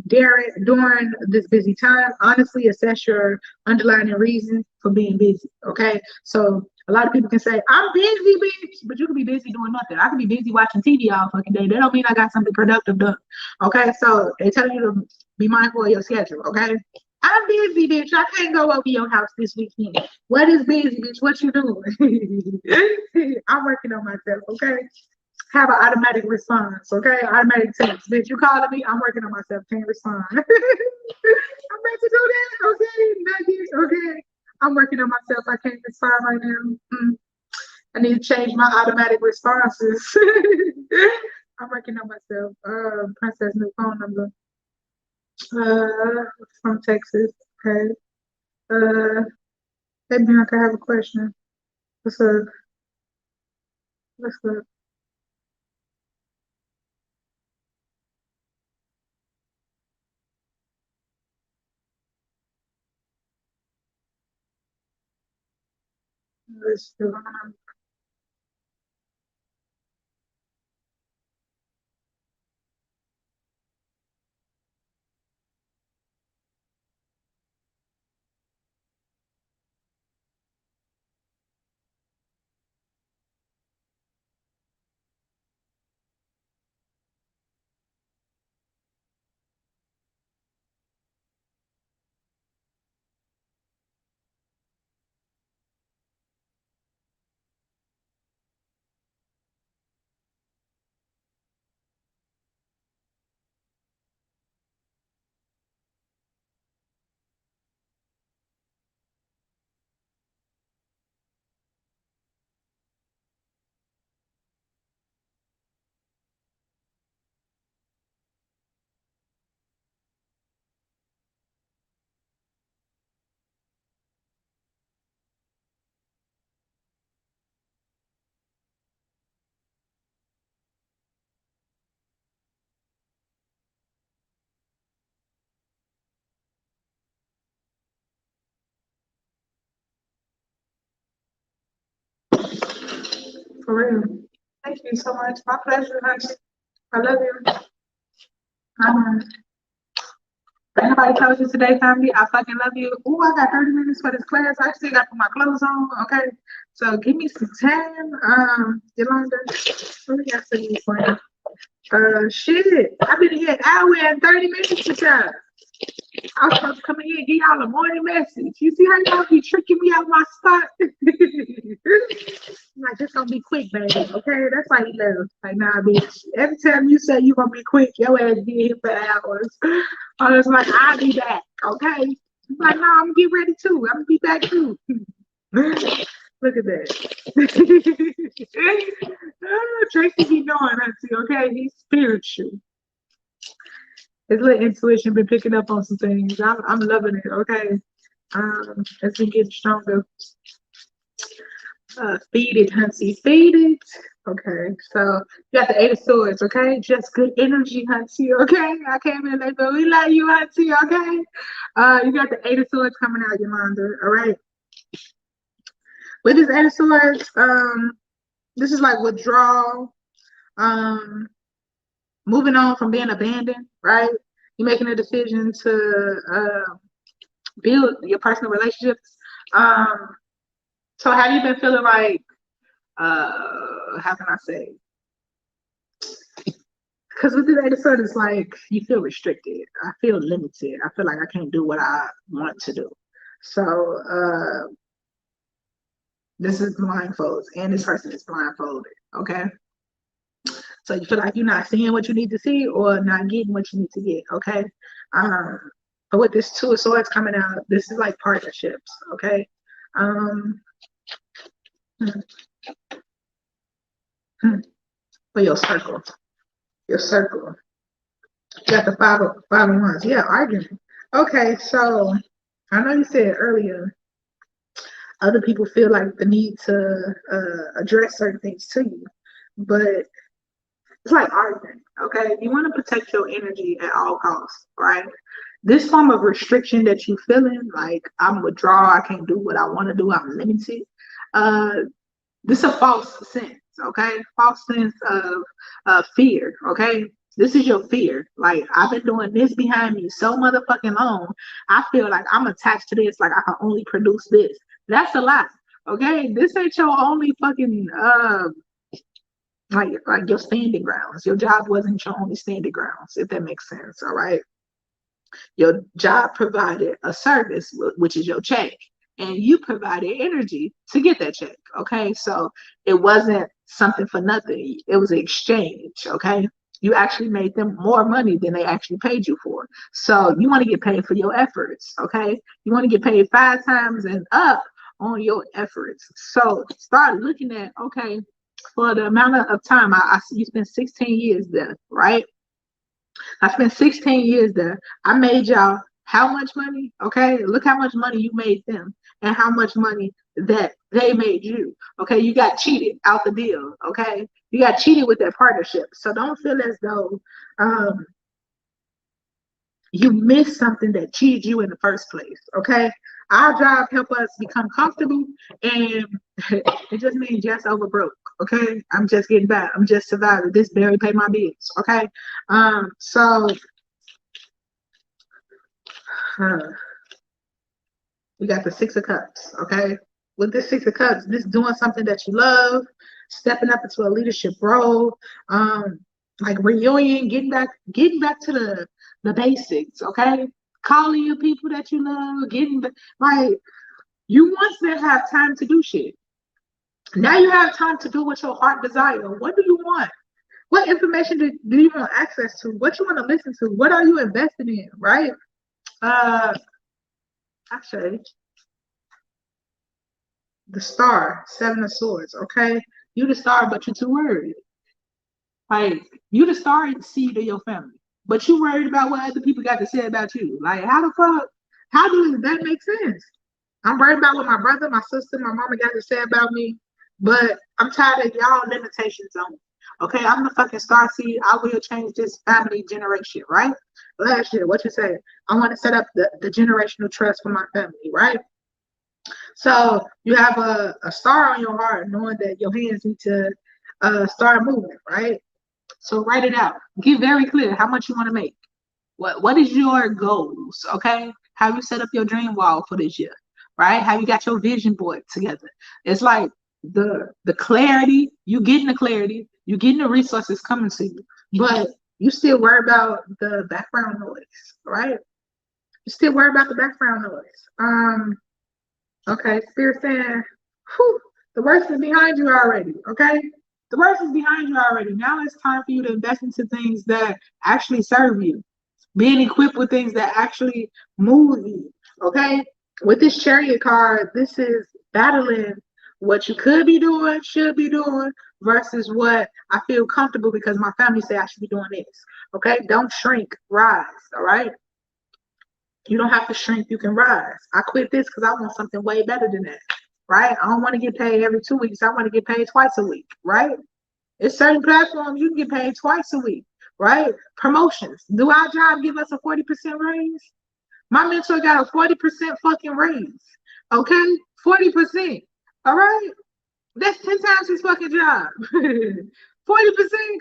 during this busy time. Honestly, assess your underlying reason for being busy. Okay, so a lot of people can say, "I'm busy, bitch," but you can be busy doing nothing. I can be busy watching TV all fucking day. That don't mean I got something productive done. Okay, so they tell you to be mindful of your schedule. Okay. I'm busy, bitch. I can't go over your house this weekend. What is busy, bitch? What you doing? I'm working on myself, okay? Have an automatic response, okay? Automatic text. Bitch, you calling me? I'm working on myself. Can't respond. I'm about to do that, okay? Nugget, okay? I'm working on myself. I can't respond right now. I need to change my automatic responses. I'm working on myself. Princess new phone number. From Texas. Okay. Hey Bianca, I have a question. What's up? What's up? What's going on? For real. Thank you so much. My pleasure, honey. I love you. Um, if anybody tells you today, family, I fucking love you. Ooh, I got 30 minutes for this class. I still got to put my clothes on. Okay. So give me some time. Yolanda, let me answer you for you. Shit. I've been here an hour and 30 minutes to time. I was supposed to come in here and give y'all a morning message. You see how y'all be tricking me out my spot? Like, it's gonna be quick, baby. Okay, that's why he left. Like, nah, bitch. Every time you say you gonna be quick, your ass be here for hours. I was like, I'll be back. Okay. I'm like, nah, I'm gonna get ready too. I'm gonna be back too. Look at that. Tracy be knowing, auntie, okay? He's spiritual. His little intuition been picking up on some things. I'm loving it, okay? As we get stronger. Feed it, Hunty. Feed it. Okay, so you got the Eight of Swords, okay? Just good energy, Hunty, okay? I came in like, but we love you, Hunty, okay? You got the Eight of Swords coming out, Yolanda, all right? With this Eight of Swords, this is like withdrawal, um, moving on from being abandoned, right? You're making a decision to build your personal relationships. So have you been feeling like, how can I say? Because with the data set, it's like you feel restricted. I feel limited. I feel like I can't do what I want to do. So this is blindfolds, and this person is blindfolded. Okay. So you feel like you're not seeing what you need to see or not getting what you need to get. Okay. Um, but with this two of swords coming out, this is like partnerships. Okay. Um, hmm, hmm, for your circle. Your circle. You got the five of wands. Yeah, arguing. Okay, so I know you said earlier other people feel like the need to address certain things to you, but It's like arguing, okay? You want to protect your energy at all costs, right? This form of restriction that you feeling, like I'm withdrawal, I can't do what I want to do, I'm limited. Uh, this is a false sense, okay? False sense of fear, okay? This is your fear. Like, I've been doing this behind me so motherfucking long. I feel like I'm attached to this, like I can only produce this. That's a lie, okay? This ain't your only fucking like your standing grounds. Your job wasn't your only standing grounds, if that makes sense. All right. Your job provided a service, which is your check, and you provided energy to get that check. Okay. So it wasn't something for nothing. It was an exchange. Okay. You actually made them more money than they actually paid you for. So you want to get paid for your efforts. Okay. You want to get paid 5 times and up on your efforts. So start looking at, okay, for the amount of time I see you spent 16 years there, right? I spent 16 years there. I made y'all how much money? Okay, look how much money you made them and how much money that they made you. Okay, you got cheated out the deal. Okay, you got cheated with that partnership. So don't feel as though um, you missed something that cheated you in the first place. Okay, our job help us become comfortable, and it just means just over broke. Okay, I'm just getting by. I'm just surviving. This barely pay my bills. Okay, so we got the 6 of Cups. Okay, with this 6 of Cups, this doing something that you love, stepping up into a leadership role, like reunion, getting back to the basics. Okay, calling your people that you love, like you once didn't have time to do shit. Now you have time to do what your heart desire. What do you want? What information do you want access to? What you want to listen to? What are you invested in? Right? Actually, the star, 7 of Swords. Okay, you the star, but you're too worried. Like you the star and seed of your family, but you worried about what other people got to say about you. Like how the fuck? How does that make sense? I'm worried about what my brother, my sister, my mama got to say about me, but I'm tired of y'all limitations on me. Okay, I'm the fucking star seed. I will change this family generation, right? Last year, what you say? I want to set up the generational trust for my family, right? So you have a star on your heart, knowing that your hands need to start moving, right? So write it out. Get very clear how much you want to make. What is your goals? Okay, how you set up your dream wall for this year, right? How you got your vision board together. It's like the clarity, you getting the resources coming to you, but you still worry about the background noise, right? You still worry about the background noise. Okay, Spirit saying, whew, the worst is behind you already. Okay, the worst is behind you already. Now it's time for you to invest into things that actually serve you, being equipped with things that actually move you. Okay, with this Chariot card, this is battling what you could be doing, should be doing, versus what I feel comfortable because my family say I should be doing this. Okay, don't shrink, rise. All right. You don't have to shrink, you can rise. I quit this because I want something way better than that, right? I don't want to get paid every 2 weeks. I want to get paid twice a week, right? It's certain platforms you can get paid twice a week, right? Promotions. Do our job give us a 40% raise? My mentor got a 40% fucking raise, okay? 40%, all right? That's 10 times his fucking job. 40%.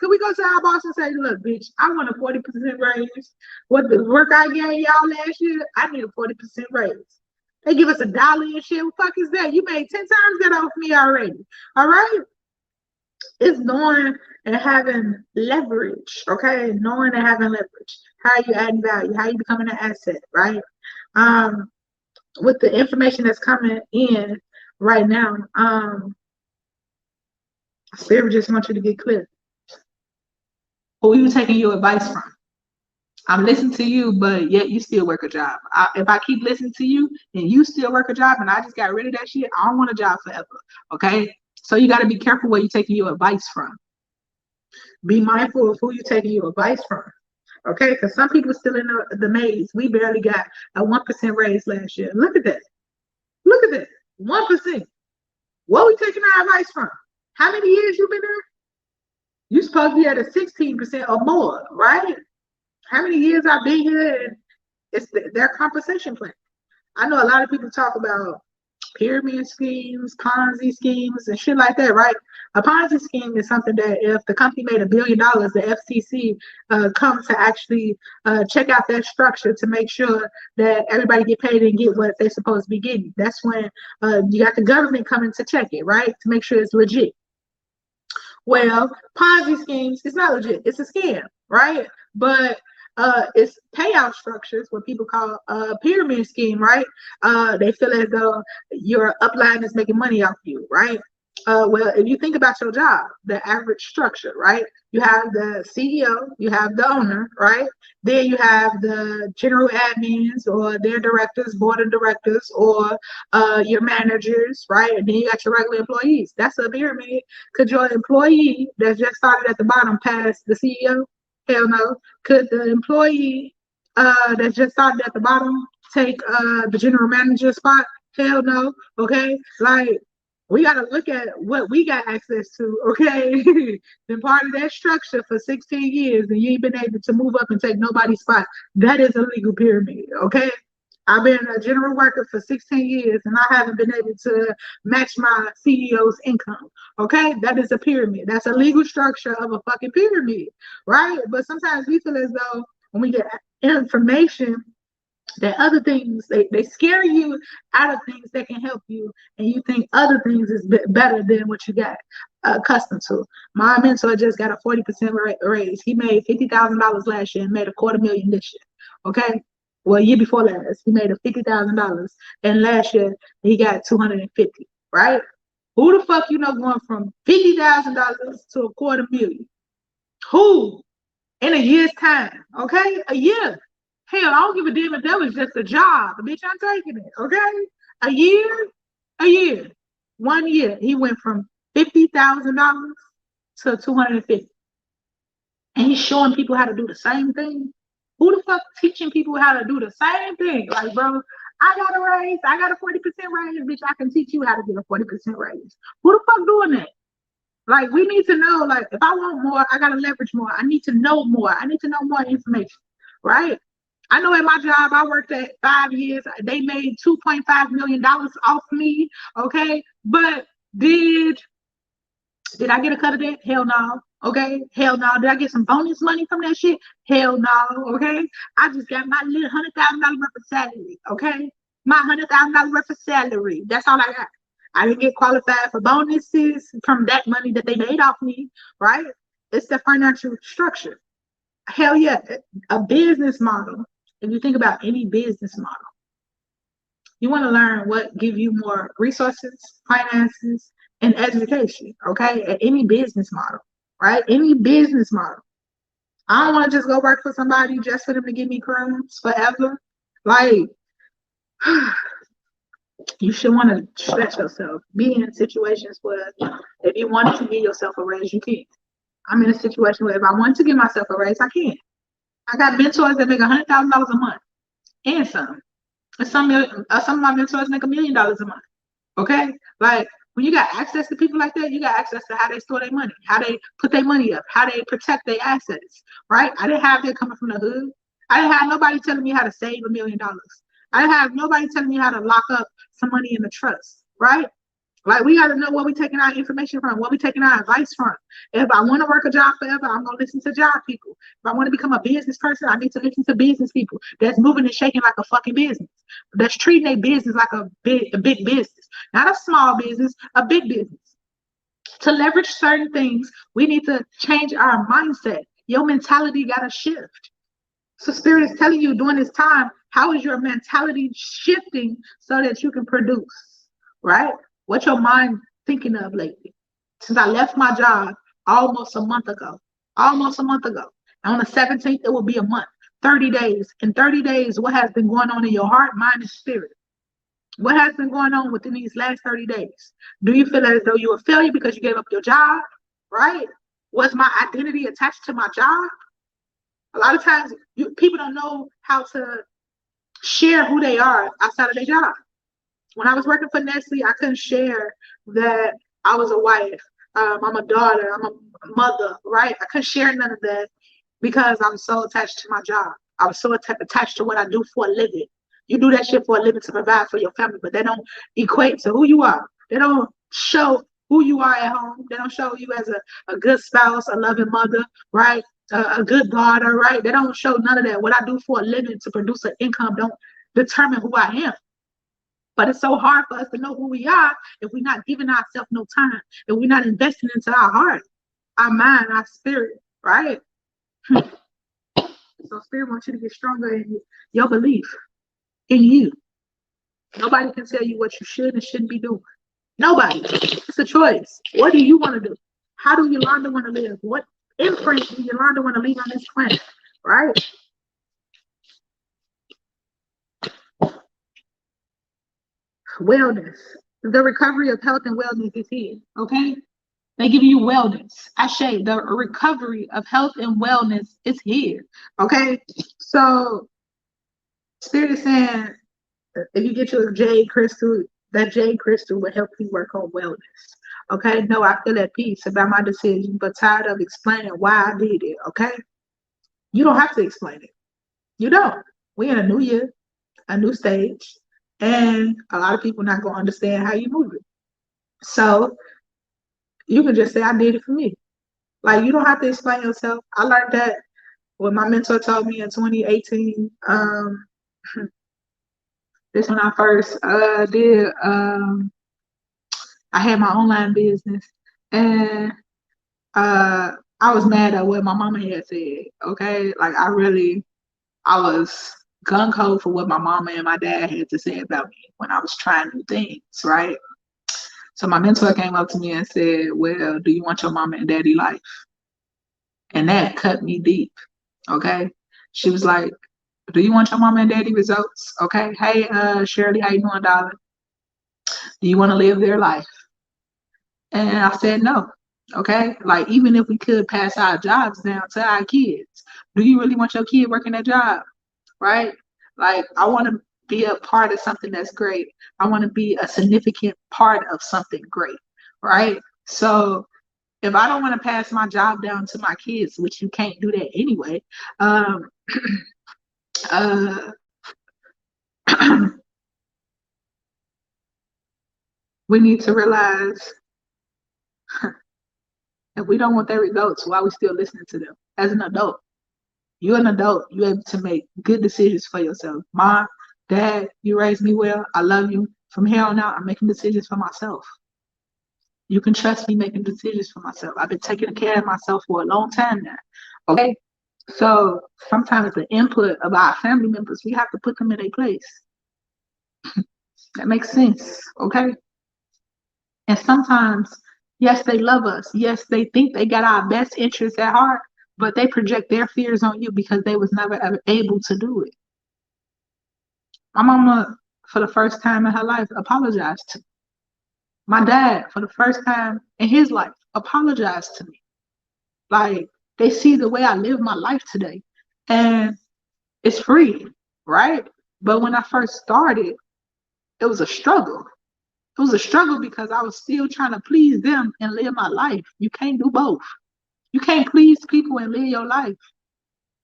Could we go to our boss and say, look, bitch, I want a 40% raise. What the work I gave y'all last year, I need a 40% raise. They give us $1 and shit. What the fuck is that? You made 10 times that off me already. All right? It's knowing and having leverage, okay? Knowing and having leverage. How are you adding value? How are you becoming an asset, right? With the information that's coming in right now, Spirit just wants you to get clear. Who are you taking your advice from? I'm listening to you, but yet you still work a job. If I keep listening to you and you still work a job and I just got rid of that shit, I don't want a job forever. Okay? So you got to be careful where you're taking your advice from. Be mindful of who you're taking your advice from. Okay? Because some people still in the maze. We barely got a 1% raise last year. Look at that. Look at that. 1%. What are we taking our advice from? How many years you been there? You supposed to be at a 16% or more, right? How many years I've been here, and it's their compensation plan. I know a lot of people talk about pyramid schemes, Ponzi schemes, and shit like that, right? A Ponzi scheme is something that if the company made $1 billion, the FCC comes to actually check out that structure to make sure that everybody get paid and get what they're supposed to be getting. That's when you got the government coming to check it, right? To make sure it's legit. Well, Ponzi schemes, it's not legit. It's a scam, right? But it's payout structures, what people call a pyramid scheme, right? They feel as though your upline is making money off you, right? Well, if you think about your job, the average structure, right? You have the CEO, you have the owner, right? Then you have the general admins or their directors, board of directors, or your managers, right? And then you got your regular employees. That's a pyramid. Could your employee that just started at the bottom pass the CEO? Hell no. Could the employee that just started at the bottom take the general manager spot? Hell no. Okay. Like, we got to look at what we got access to, okay? Been part of that structure for 16 years and you ain't been able to move up and take nobody's spot. That is a legal pyramid, okay? I've been a general worker for 16 years and I haven't been able to match my CEO's income, okay? That is a pyramid. That's a legal structure of a fucking pyramid, right? But sometimes we feel as though when we get information that other things they scare you out of things that can help you and you think other things is better than what you got accustomed to. My mentor just got a 40% raise. He made $50,000 last year and made $250,000 this year. Okay, well, year before last he made a $50,000 and last year he got 250, right? Who the fuck going from $50,000 to $250,000? Who? In a year's time? Okay, a year. Hell, I don't give a damn if that was just a job. Bitch, I'm taking it, okay? A year. 1 year, he went from $50,000 to 250. And he's showing people how to do the same thing. Who the fuck teaching people how to do the same thing? Like, bro, I got a raise. I got a 40% raise. Bitch, I can teach you how to get a 40% raise. Who the fuck doing that? Like, we need to know, like, if I want more, I got to leverage more. I need to know more. I need to know more information, right? I know at my job, I worked at 5 years. They made $2.5 million off me. Okay. But did I get a cut of that? Hell no. Okay. Hell no. Did I get some bonus money from that shit? Hell no. Okay. I just got my little $100,000 worth of salary. Okay. My $100,000 worth of salary. That's all I got. I didn't get qualified for bonuses from that money that they made off me. Right. It's the financial structure. Hell yeah. A business model. If you think about any business model, you want to learn what give you more resources, finances, and education, okay? At any business model, right? Any business model. I don't want to just go work for somebody just for them to give me crumbs forever. Like, you should want to stretch yourself. Be in situations where if you wanted to give yourself a raise, you can. I'm in a situation where if I want to give myself a raise, I can. I got mentors that make $100,000 a month and some. And some of my mentors make $1 million a month. Okay, like when you got access to people like that, you got access to how they store their money, how they put their money up, how they protect their assets. Right? I didn't have that coming from the hood. I didn't have nobody telling me how to save $1 million. I didn't have nobody telling me how to lock up some money in the trust. Right? Like, we got to know where we're taking our information from, where we're taking our advice from. If I want to work a job forever, I'm going to listen to job people. If I want to become a business person, I need to listen to business people that's moving and shaking like a fucking business, that's treating their business like a big business, not a small business, a big business. To leverage certain things, we need to change our mindset. Your mentality got to shift. So Spirit is telling you during this time, how is your mentality shifting so that you can produce, right? What's your mind thinking of lately? Since I left my job almost a month ago. And on the 17th, it will be a month, 30 days. In 30 days, what has been going on in your heart, mind, and spirit? What has been going on within these last 30 days? Do you feel as though you're a failure because you gave up your job, right? Was my identity attached to my job? A lot of times, people don't know how to share who they are outside of their job. When I was working for Nestle, I couldn't share that I was a wife. I'm a daughter, I'm a mother, right? I couldn't share none of that because I'm so attached to my job. I'm so attached to what I do for a living. You do that shit for a living to provide for your family, but they don't equate to who you are. They don't show who you are at home. They don't show you as a good spouse, a loving mother, right? A good daughter, right? They don't show none of that. What I do for a living to produce an income don't determine who I am. But it's so hard for us to know who we are if we're not giving ourselves no time, if we're not investing into our heart, our mind, our spirit, right? So spirit wants you to get stronger in your belief in you. Nobody can tell you what you should and shouldn't be doing. Nobody. It's a choice. What do you want to do? How do Yolanda want to live? What imprint do Yolanda want to leave on this planet? Right? Wellness. The recovery of health and wellness is here. Okay? They give you wellness. Ashe, the recovery of health and wellness is here. Okay? So Spirit is saying if you get your jade crystal, that jade crystal will help you work on wellness. Okay? No, I feel at peace about my decision, but tired of explaining why I did it. Okay? You don't have to explain it. You don't. We're in a new year, a new stage, and a lot of people not gonna understand how you move it. So you can just say, I did it for me. Like you don't have to explain yourself. I learned that what my mentor told me in 2018. This when I first did I had my online business and I was mad at what my mama had said. Okay. Like I was gung ho for what my mama and my dad had to say about me when I was trying new things, right? So my mentor came up to me and said, well, do you want your mama and daddy life? And that cut me deep. Okay. She was like, do you want your mama and daddy results? Okay. Hey, Shirley, how you doing, darling? Do you want to live their life? And I said no. Okay. Like even if we could pass our jobs down to our kids, do you really want your kid working that job? Right? Like I want to be a part of something that's great. I want to be a significant part of something great. Right? So if I don't want to pass my job down to my kids, which you can't do that anyway, um, uh, we need to realize if we don't want their results, why are we still listening to them? As an adult, you're an adult, you're able to make good decisions for yourself. Mom, Dad, you raised me well. I love you. From here on out, I'm making decisions for myself. You can trust me making decisions for myself. I've been taking care of myself for a long time now. Okay? So sometimes the input of our family members, we have to put them in a place. That makes sense. Okay? And sometimes, yes, they love us. Yes, they think they got our best interests at heart, but they project their fears on you because they was never ever able to do it. My mama, for the first time in her life, apologized to me. My dad, for the first time in his life, apologized to me. Like they see the way I live my life today, and it's free, right? But when I first started, it was a struggle. It was a struggle because I was still trying to please them and live my life. You can't do both. You can't please people and live your life.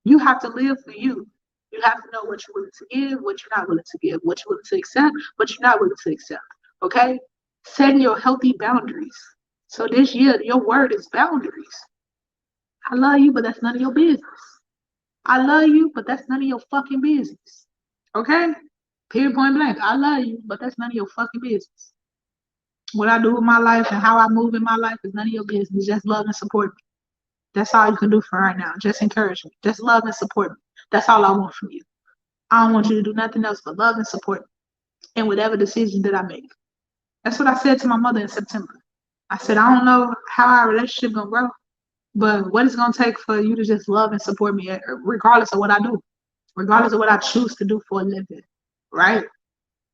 You have to live for you. You have to know what you're willing to give, what you're not willing to give, what you're willing to accept, what you're not willing to accept. Okay? Setting your healthy boundaries. So this year, your word is boundaries. I love you, but that's none of your business. I love you, but that's none of your fucking business. Okay? Period, point blank. I love you, but that's none of your fucking business. What I do with my life and how I move in my life is none of your business. Just love and support me. That's all you can do for right now. Just encourage me. Just love and support me. That's all I want from you. I don't want you to do nothing else but love and support me in whatever decision that I make. That's what I said to my mother in September. I said, I don't know how our relationship gonna grow, but what it's gonna take for you to just love and support me, regardless of what I do, regardless of what I choose to do for a living, right?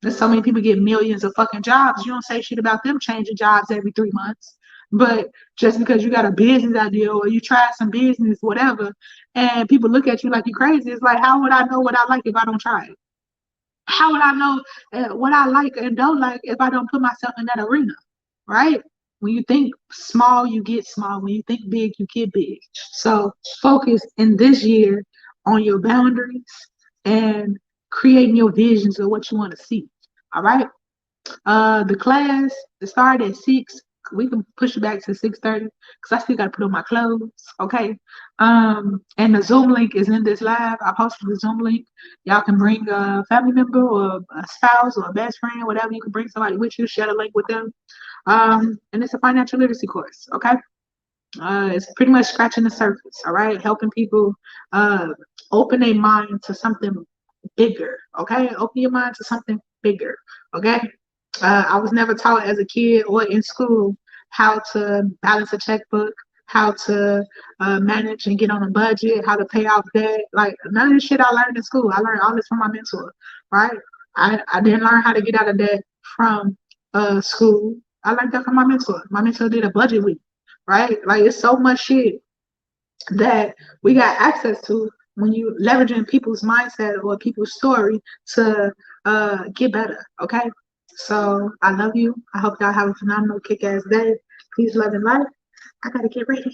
There's so many people get millions of fucking jobs. You don't say shit about them changing jobs every 3 months. But just because you got a business idea or you try some business, whatever, and people look at you like you're crazy, it's like, how would I know what I like if I don't try it? How would I know what I like and don't like if I don't put myself in that arena, right? When you think small, you get small. When you think big, you get big. So focus in this year on your boundaries and creating your visions of what you want to see. All right. The class it started at 6. We can push it back to 6:30 because I still got to put on my clothes. Okay. And the Zoom link is in this live. I posted the Zoom link. Y'all can bring a family member or a spouse or a best friend, whatever. You can bring somebody with you. Share the link with them. And it's a financial literacy course. Okay. It's pretty much scratching the surface. All right. Helping people uh open their mind to something bigger. Okay. Open your mind to something bigger. Okay. I was never taught as a kid or in school how to balance a checkbook, how to manage and get on a budget, how to pay off debt. Like none of this shit I learned in school. I learned all this from my mentor, right? I didn't learn how to get out of debt from school. I learned that from my mentor. My mentor did a budget week, right? Like it's so much shit that we got access to when you leveraging people's mindset or people's story to get better. Okay. So I love you. I hope y'all have a phenomenal kick ass day. Peace, love, and light. I gotta get ready.